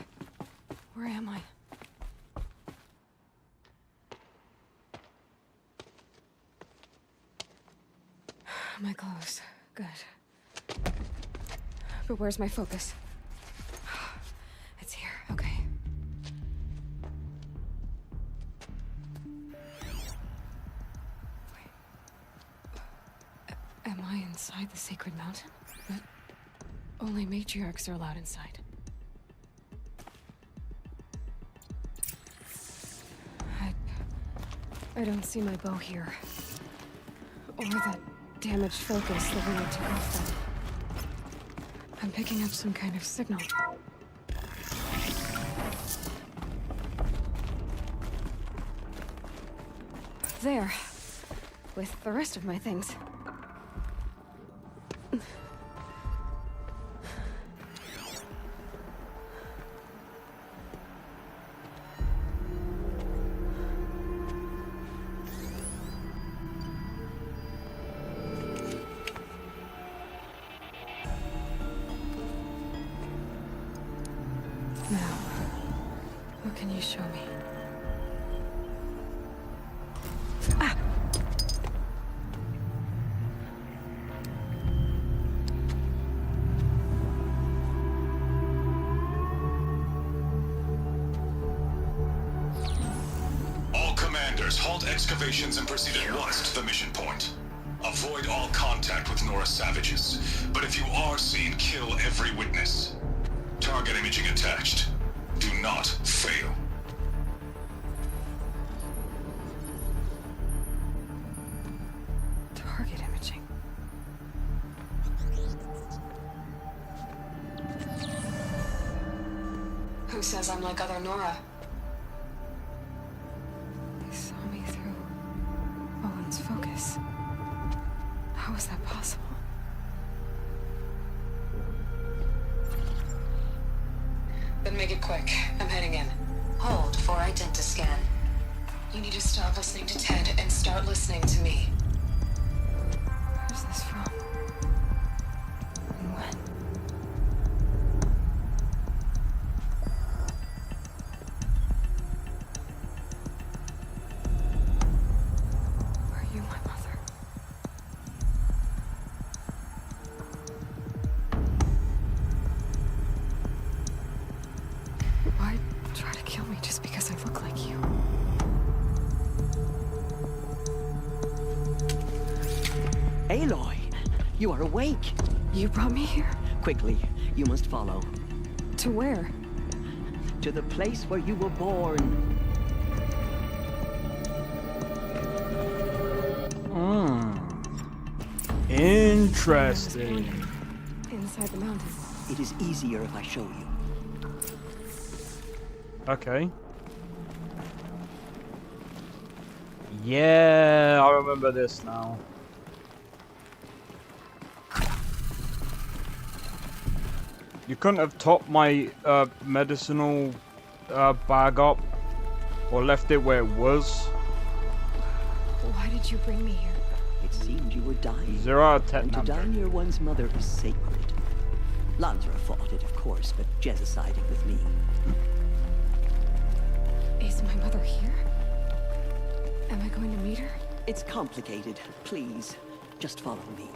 Where am I? My clothes. Good. But where's my focus? It's here. Okay. Am I inside the sacred mountain? But only matriarchs are allowed inside. I don't see my bow here. Or that damaged focus the one I took off from. I'm picking up some kind of signal. There. With the rest of my things. Now, what can you show me? Ah! All commanders, halt excavations and proceed at once to the mission point. Avoid all contact with Nora savages, but if you are seen, kill every witness. Target imaging attached. Do not fail. Target imaging. Who says I'm like other Nora? They saw me through Owen's focus. How is that possible? Then make it quick. I'm heading in. Hold for identiscan. You need to stop listening to Ted and start listening to me. Where's this from? And when? Are you my mother? Why try to kill me just because I look like you? Aloy, you are awake. You brought me here? Quickly, you must follow. To where? To the place where you were born. Interesting. Inside the mountain. It is easier if I show you. Okay. Yeah, I remember this now. You couldn't have topped my medicinal bag up or left it where it was. Why did you bring me here? It seemed you were dying. 0 out of 10. And to die near one's mother is sacred. Lansra fought it, of course, but Jezza sided with me. Is my mother here? Am I going to meet her? It's complicated. Please, just follow me.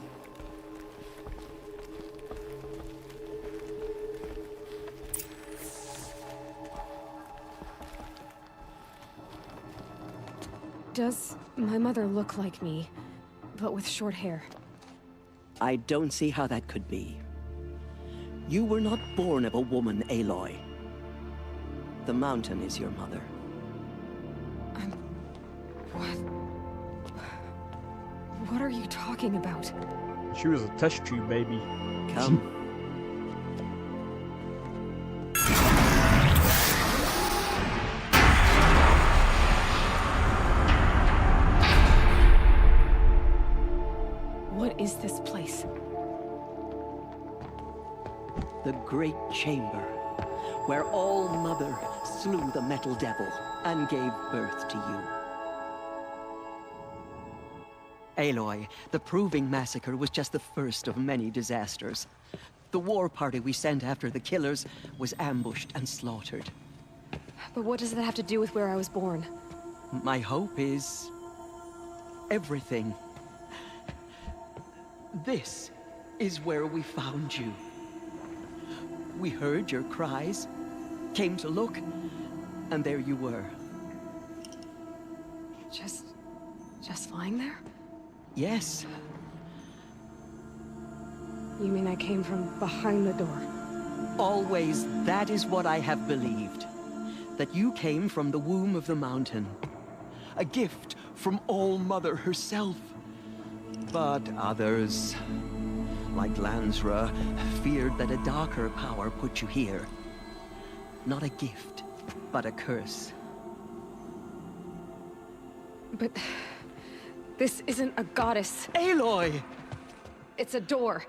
Does my mother look like me, but with short hair? I don't see how that could be. You were not born of a woman, Aloy. The mountain is your mother. What are you talking about? She was a test tube baby. Come. What is this place? The Great Chamber, where All-Mother slew the Metal Devil and gave birth to you. Aloy, the Proving Massacre was just the first of many disasters. The war party we sent after the killers was ambushed and slaughtered. But what does that have to do with where I was born? My hope is... everything. This is where we found you. We heard your cries, came to look, and there you were. Just lying there? Yes. You mean I came from behind the door? Always, that is what I have believed. That you came from the womb of the mountain. A gift from All Mother herself. But others, like Lansra, feared that a darker power put you here. Not a gift, but a curse. But this isn't a goddess. Aloy! It's a door.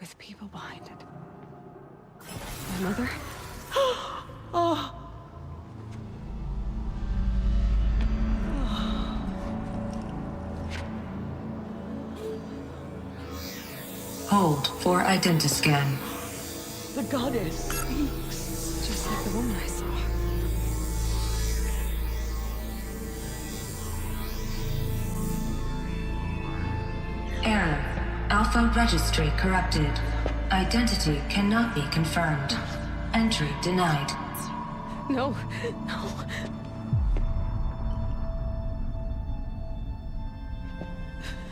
With people behind it. My mother? Oh! Hold for identiscan. The goddess speaks. Just like the woman I saw. Error. Alpha registry corrupted. Identity cannot be confirmed. Entry denied. No, no.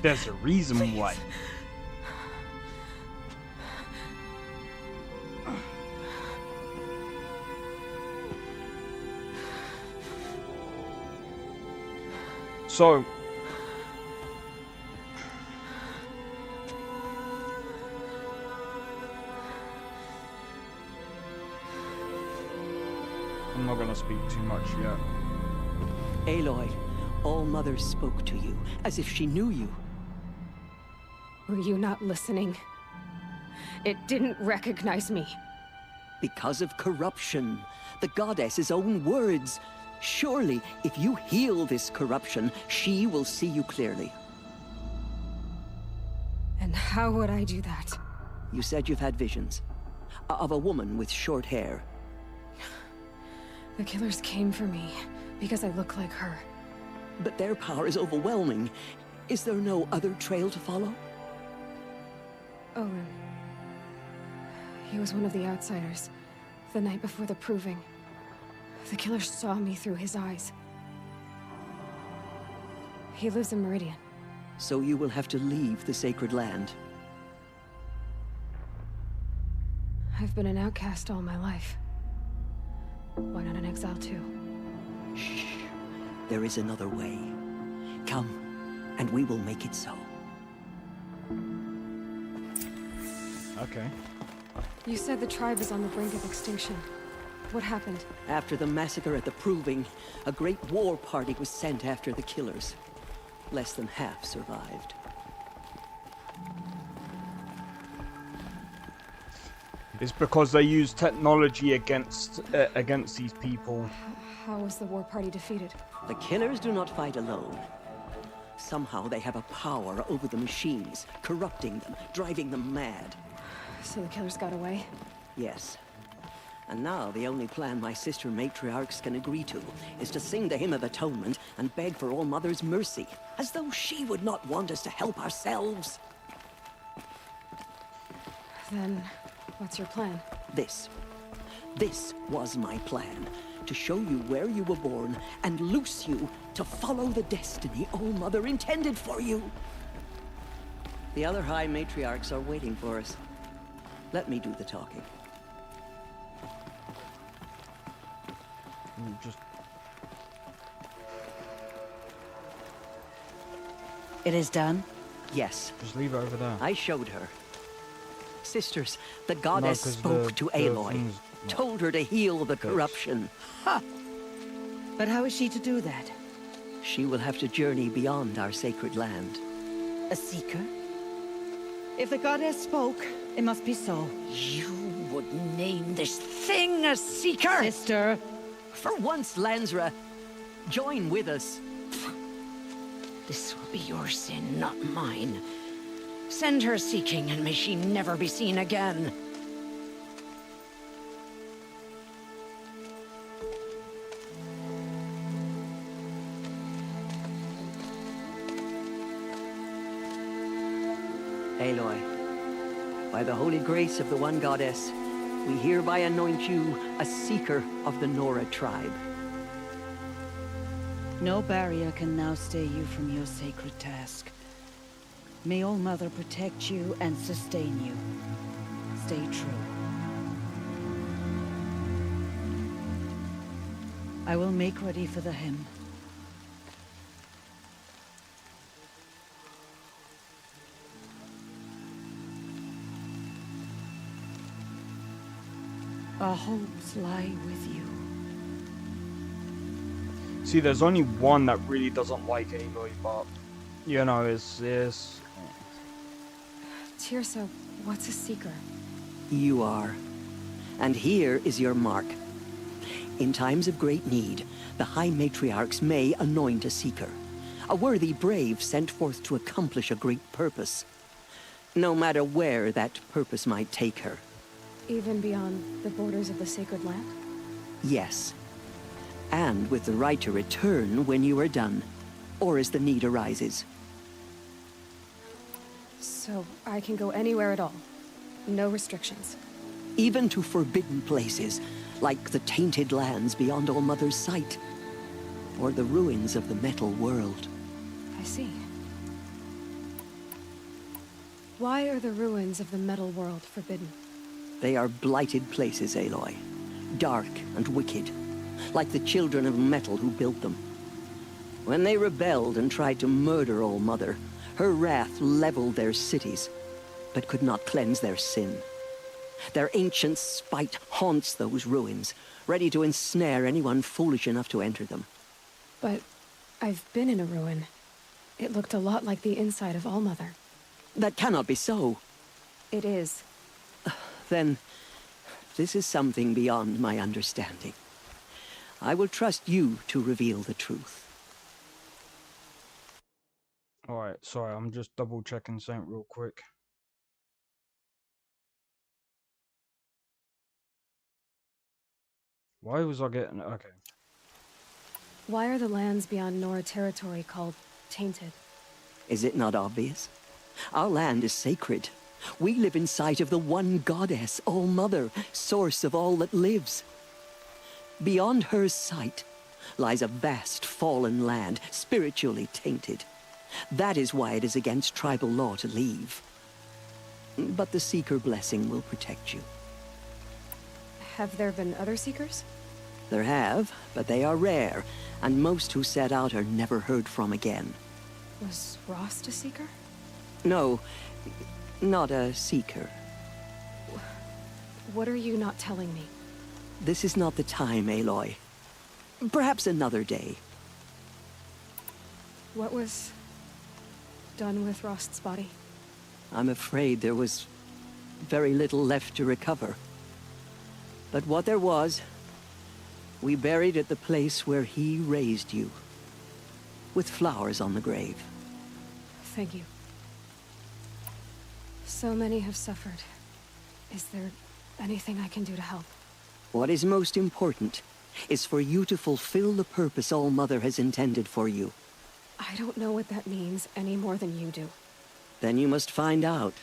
There's a reason why. So, I'm not gonna speak too much yet. Aloy, All Mother spoke to you, as if she knew you. Were you not listening? It didn't recognize me. Because of corruption. The goddess's own words. Surely, if you heal this corruption, she will see you clearly. And how would I do that? You said you've had visions. Of a woman with short hair. The killers came for me because I look like her. But their power is overwhelming. Is there no other trail to follow? Olin. He was one of the outsiders. The night before the proving. The killer saw me through his eyes. He lives in Meridian. So you will have to leave the sacred land. I've been an outcast all my life. Why not an exile too? Shh. There is another way. Come, and we will make it so. Okay. You said the tribe is on the brink of extinction. What happened? After the massacre at the Proving, a great war party was sent after the killers. Less than half survived. It's because they use technology against these people. How was the war party defeated? The killers do not fight alone. Somehow they have a power over the machines, corrupting them, driving them mad. So the killers got away? Yes. And now the only plan my sister matriarchs can agree to is to sing the Hymn of Atonement and beg for All Mother's mercy, as though she would not want us to help ourselves. Then, what's your plan? This was my plan. To show you where you were born and loose you to follow the destiny All Mother intended for you. The other High Matriarchs are waiting for us. Let me do the talking. Just... It is done? Yes. Just leave it over there. I showed her. Sisters, the goddess spoke to Aloy. Told her to heal the corruption. Ha! But how is she to do that? She will have to journey beyond our sacred land. A seeker? If the goddess spoke, it must be so. You would name this thing a seeker? Sister! For once, Lansra, join with us. This will be your sin, not mine. Send her seeking, and may she never be seen again. Aloy, by the holy grace of the one goddess, we hereby anoint you a seeker of the Nora tribe. No barrier can now stay you from your sacred task. May All Mother protect you and sustain you. Stay true. I will make ready for the hymn. Our hopes lie with you. See, there's only one that really doesn't like Aloy, but you know, it's Teersa, what's a seeker? You are. And here is your mark. In times of great need, the High Matriarchs may anoint a seeker. A worthy brave sent forth to accomplish a great purpose. No matter where that purpose might take her. Even beyond the borders of the sacred land? Yes. And with the right to return when you are done, or as the need arises. So I can go anywhere at all? No restrictions? Even to forbidden places, like the tainted lands beyond All-Mother's sight, or the ruins of the metal world. I see. Why are the ruins of the metal world forbidden? They are blighted places, Aloy. Dark and wicked, like the children of metal who built them. When they rebelled and tried to murder All-Mother, her wrath leveled their cities, but could not cleanse their sin. Their ancient spite haunts those ruins, ready to ensnare anyone foolish enough to enter them. But I've been in a ruin. It looked a lot like the inside of All-Mother. That cannot be so. It is. Then, this is something beyond my understanding. I will trust you to reveal the truth. alright. Sorry, I'm just double checking something real quick. Why was I getting okay? Why are the lands beyond Nora territory called tainted? Is it not obvious? Our land is sacred. We live in sight of the one goddess, All-Mother, source of all that lives. Beyond her sight lies a vast fallen land, spiritually tainted. That is why it is against tribal law to leave. But the Seeker blessing will protect you. Have there been other Seekers? There have, but they are rare, and most who set out are never heard from again. Was Rost a Seeker? No, not a Seeker. What are you not telling me? This is not the time, Aloy. Perhaps another day. What was done with Rost's body? I'm afraid there was very little left to recover. But what there was, we buried at the place where he raised you, with flowers on the grave. Thank you. So many have suffered. Is there anything I can do to help? What is most important is for you to fulfill the purpose All-Mother has intended for you. I don't know what that means any more than you do. Then you must find out.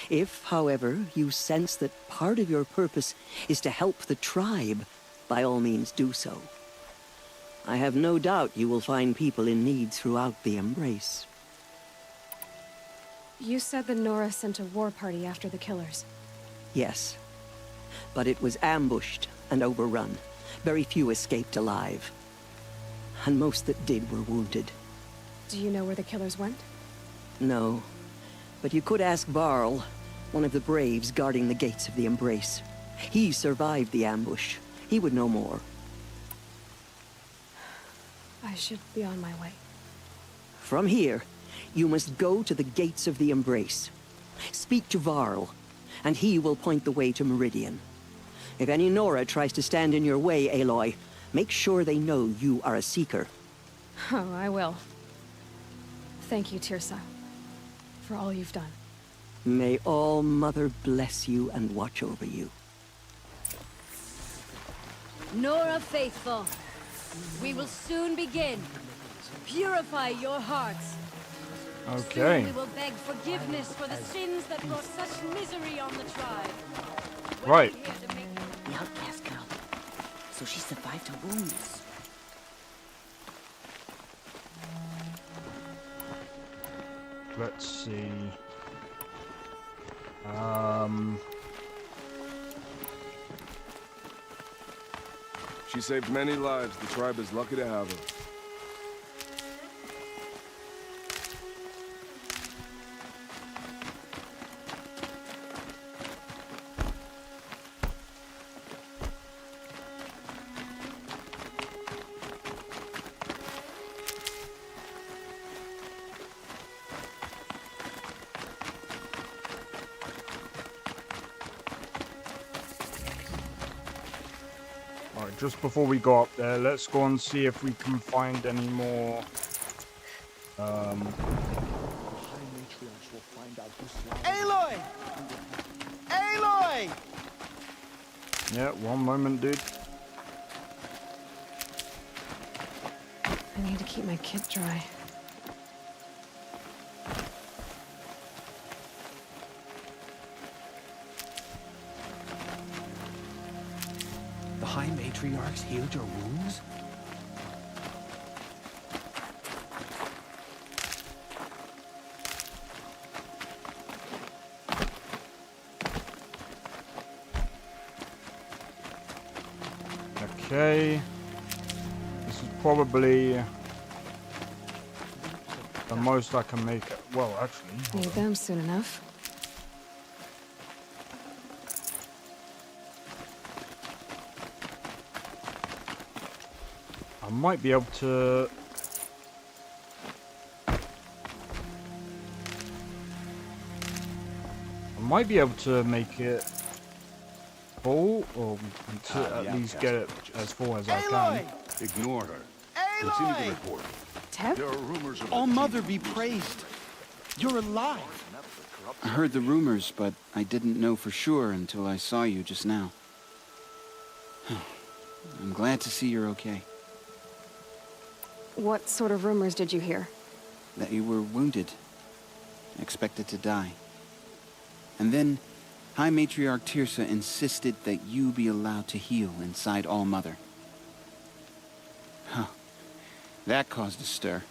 If, however, you sense that part of your purpose is to help the tribe, by all means do so. I have no doubt you will find people in need throughout the Embrace. You said the Nora sent a war party after the killers. Yes. But it was ambushed and overrun. Very few escaped alive. And most that did were wounded. Do you know where the killers went? No. But you could ask Varl, one of the braves guarding the gates of the Embrace. He survived the ambush. He would know more. I should be on my way. From here, you must go to the gates of the Embrace. Speak to Varl, and he will point the way to Meridian. If any Nora tries to stand in your way, Aloy, make sure they know you are a Seeker. Oh, I will. Thank you, Teersa, for all you've done. May All-Mother bless you and watch over you. Nora faithful, we will soon begin. Purify your hearts. Okay. Soon we will beg forgiveness for the sins that brought such misery on the tribe. Right. The outcast girl. So she survived her wounds. Let's see. She saved many lives. The tribe is lucky to have her. Alright, just before we go up there, let's go and see if we can find any more... Aloy! Aloy! Yeah, one moment, dude. I need to keep my kit dry. The High Matriarchs healed your wounds? Okay. This is probably the most I can make it. Well, actually. Need them soon enough. I might be able to... make it full, or to at least get it as full as I can. Ignore her. Continue the report. Teb? There are rumors of All Mother be praised. You're alive. I heard the rumors, but I didn't know for sure until I saw you just now. I'm glad to see you're okay. What sort of rumors did you hear? That you were wounded. Expected to die. And then, High Matriarch Teersa insisted that you be allowed to heal inside All Mother. Huh. That caused a stir.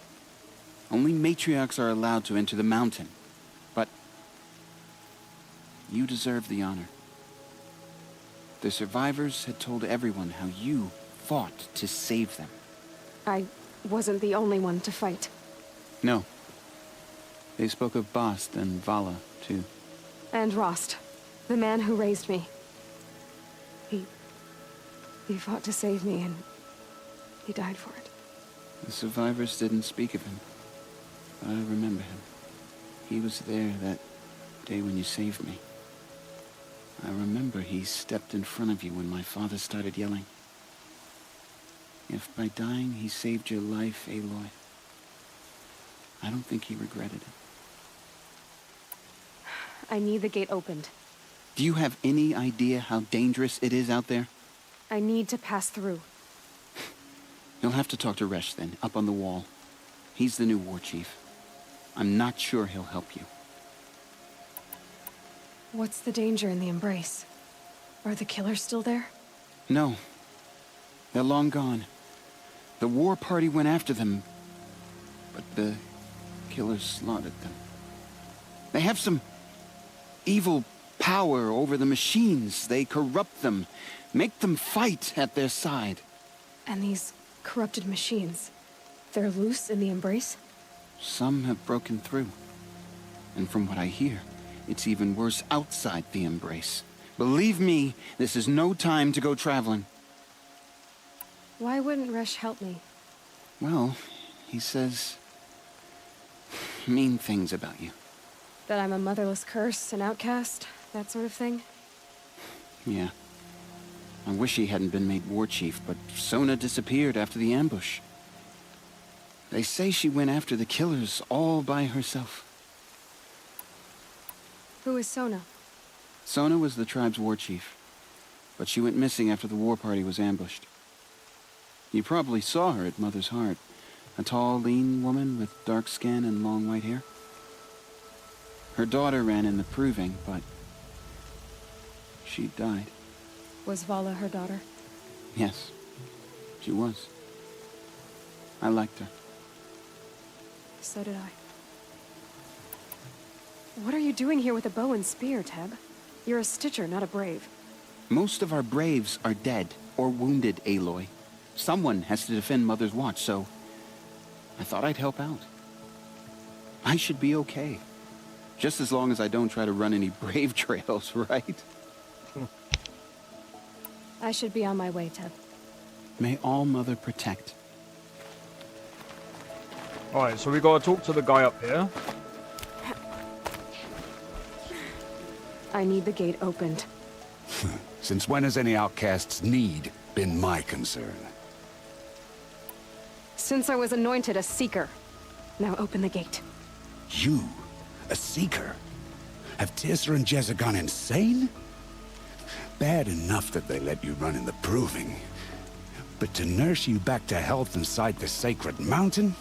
Only matriarchs are allowed to enter the mountain. But you deserve the honor. The survivors had told everyone how you fought to save them. I wasn't the only one to fight. No. They spoke of Bast and Vala, too. And Rost, the man who raised me. He fought to save me, and he died for it. The survivors didn't speak of him, but I remember him. He was there that day when you saved me. I remember he stepped in front of you when my father started yelling. If by dying he saved your life, Aloy, I don't think he regretted it. I need the gate opened. Do you have any idea how dangerous it is out there? I need to pass through. You'll have to talk to Resh then, up on the wall. He's the new war chief. I'm not sure he'll help you. What's the danger in the Embrace? Are the killers still there? No. They're long gone. The war party went after them, but the killers slaughtered them. They have some evil power over the machines. They corrupt them, make them fight at their side. And these corrupted machines, they're loose in the Embrace? Some have broken through. And from what I hear, it's even worse outside the Embrace. Believe me, this is no time to go traveling. Why wouldn't Resh help me? Well, he says mean things about you. That I'm a motherless curse, an outcast, that sort of thing? Yeah. I wish he hadn't been made war chief, but Sona disappeared after the ambush. They say she went after the killers all by herself. Who is Sona? Sona was the tribe's war chief, but she went missing after the war party was ambushed. You probably saw her at Mother's Heart. A tall, lean woman with dark skin and long white hair. Her daughter ran in the proving, but she died. Was Vala her daughter? Yes, she was. I liked her. So did I. What are you doing here with a bow and spear, Teb? You're a Stitcher, not a Brave. Most of our Braves are dead or wounded, Aloy. Someone has to defend Mother's Watch, so I thought I'd help out. I should be okay. Just as long as I don't try to run any Brave trails, right? I should be on my way, Teb. May All Mother protect. Alright, so we gotta talk to the guy up here. I need the gate opened. Since when has any outcasts need been my concern. Since I was anointed a Seeker. Now open the gate. You? A Seeker? Have Teersa and Jezza gone insane? Bad enough that they let you run in the Proving. But to nurse you back to health inside the Sacred Mountain?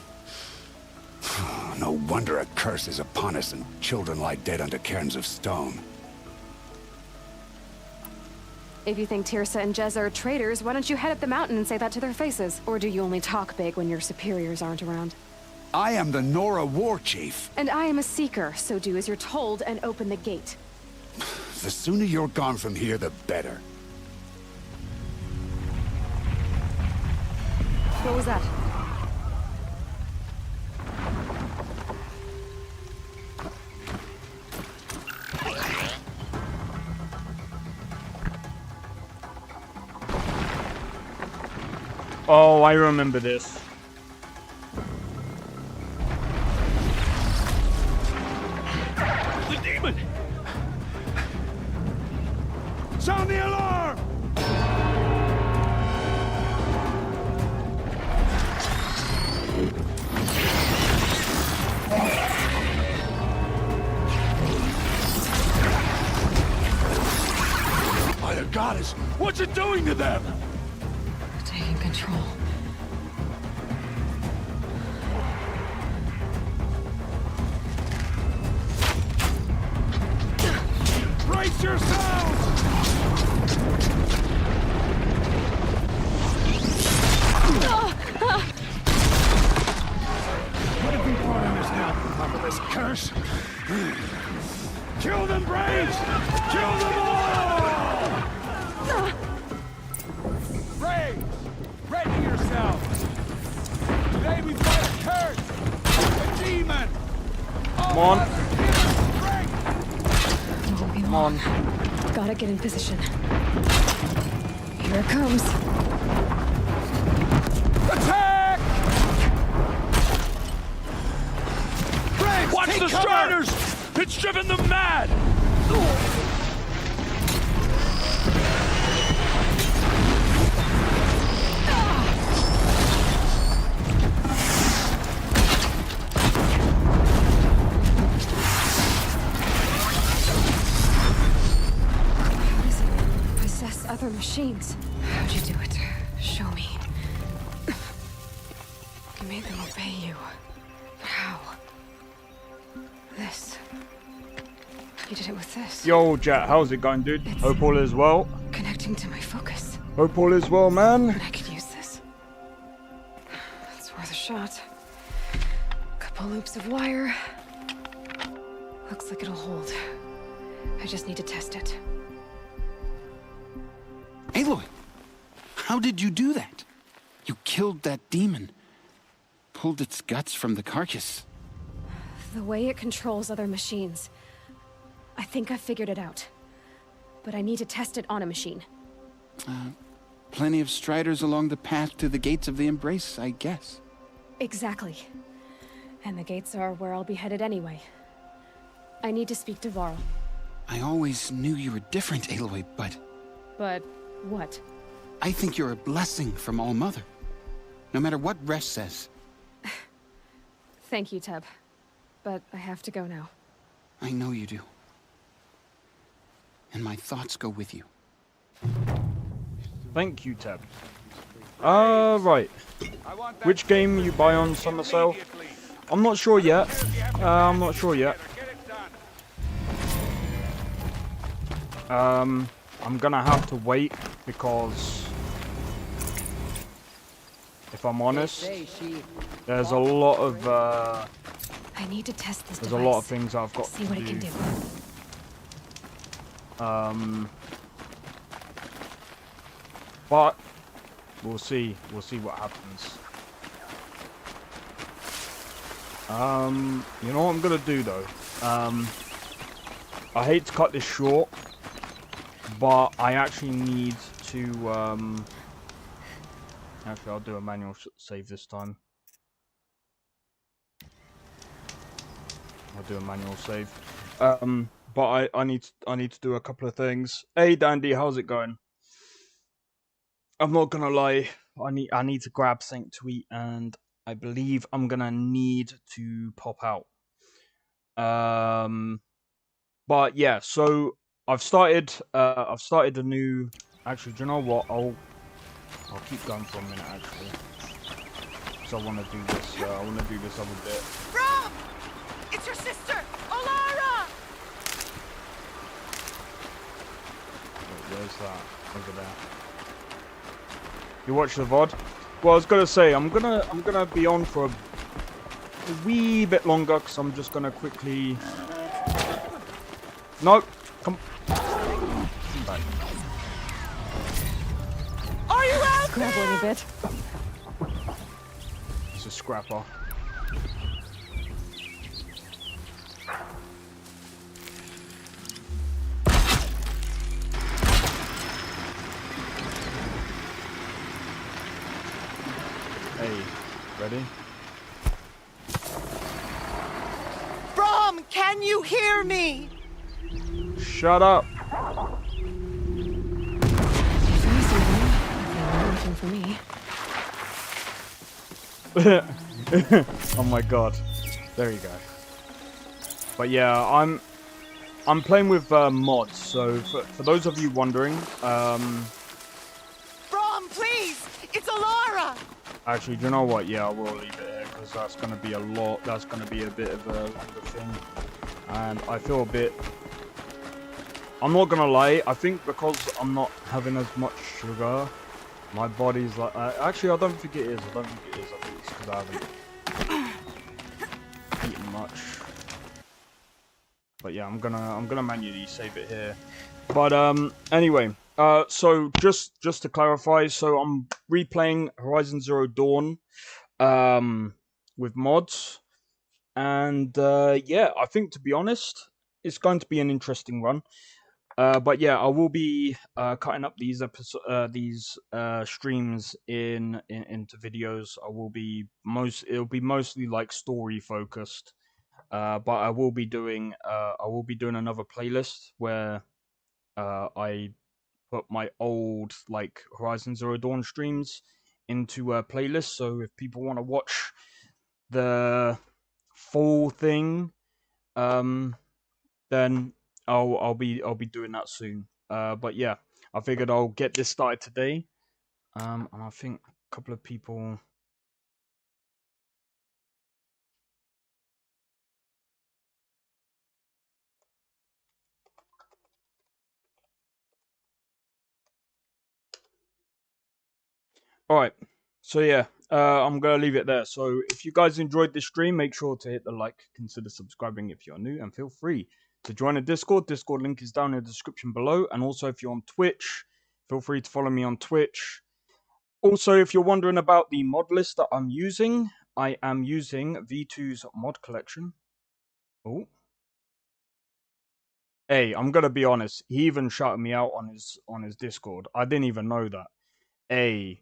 No wonder a curse is upon us and children lie dead under cairns of stone. If you think Teersa and Jezza are traitors, why don't you head up the mountain and say that to their faces? Or do you only talk big when your superiors aren't around? I am the Nora War Chief. And I am a Seeker, so do as you're told and open the gate. The sooner you're gone from here, the better. What was that? Oh, I remember this. The demon! Sound the alarm! By the goddess, what's it doing to them? Taking control. Brace yourselves! What have we brought on us now on top of this curse? Kill them, Braves! Kill them all! Braves! Ready yourselves! Today we've got a curse! A demon! Come on. Come on. Gotta get in position. Here it comes. Attack! Braves, Watch the Striders! It's driven them mad! Other machines. How'd you do it? Show me. You made them obey you. But how? This. You did it with this. Yo, Jack, how's it going, dude? Hope all is well. Connecting to my focus. Hope all is well, man. I could use this. It's worth a shot. Couple loops of wire. Looks like it'll hold. I just need to test it. Aloy, how did you do that? You killed that demon. Pulled its guts from the carcass. The way it controls other machines. I think I figured it out. But I need to test it on a machine. Plenty of Striders along the path to the gates of the Embrace, I guess. Exactly. And the gates are where I'll be headed anyway. I need to speak to Varl. I always knew you were different, Aloy, but... But what? I think you're a blessing from All-Mother. No matter what Resh says. Thank you, Teb. But I have to go now. I know you do. And my thoughts go with you. Thank you, Teb. Right. Which game you buy on Summer Sale? I'm not sure yet. I'm not sure yet. I'm gonna have to wait because, if I'm honest, there's a lot of I need to test this there's device. a lot of things I've got See to what it can do. But we'll see what happens. You know what I'm gonna do though? I hate to cut this short, but I actually need to actually I'll do a manual save this time. I'll do a manual save. But I need to do a couple of things. Hey Dandy, how's it going? I'm not gonna lie. I need to grab something to eat, and I believe I'm gonna need to pop out. But yeah, so I've started a new. Actually, do you know what? I'll keep going for a minute actually, because I want to do this. I want to do this other bit. Rob! It's your sister, Olara! Wait, where's that? Over there. You watch the VOD? Well, I was gonna say I'm gonna be on for a wee bit longer because I'm just gonna quickly. No, come back. Are you out? Scrabbling a bit. It's a scrapper. Hey, ready? Brom, can you hear me? Shut up. Anything for me. Oh my god. There you go. But yeah, I'm playing with mods, so for those of you wondering, Brom, please! It's Olara! actually, do you know what? Yeah, I will leave it here, because that's going to be a lot, that's going to be a bit of a longer thing. And I feel a bit... I'm not going to lie, I think because I'm not having as much sugar, my body's like... actually, I don't think it is. I don't think it is. I think it's because I haven't eaten much. But yeah, I'm gonna manually save it here. But anyway, so just to clarify, so I'm replaying Horizon Zero Dawn with mods, and yeah, I think, to be honest, it's going to be an interesting run. But yeah, I will be cutting up these streams into videos. It'll be mostly like story focused. But I will be doing another playlist where I put my old like Horizon Zero Dawn streams into a playlist. So if people want to watch the full thing, then I'll be doing that soon. But yeah, I figured I'll get this started today. And I think a couple of people. Alright, so yeah, I'm going to leave it there. So if you guys enjoyed this stream, make sure to hit the like, consider subscribing if you're new, and feel free to join the Discord. Discord link is down in the description below. And also, if you're on Twitch, feel free to follow me on Twitch. Also, if you're wondering about the mod list that I'm using, I am using V2's mod collection. Oh. Hey, I'm going to be honest, he even shouted me out on his Discord. I didn't even know that. Hey.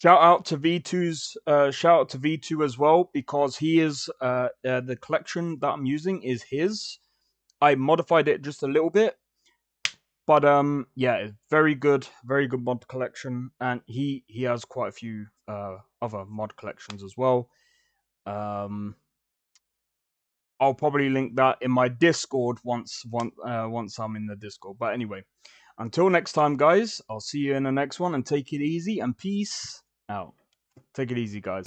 Shout out to V2 as well, because he is the collection that I'm using is his. I modified it just a little bit, but yeah, it's very good mod collection, and he has quite a few other mod collections as well. I'll probably link that in my Discord once I'm in the Discord. But anyway, until next time, guys, I'll see you in the next one, and take it easy, and peace out. Take it easy, guys.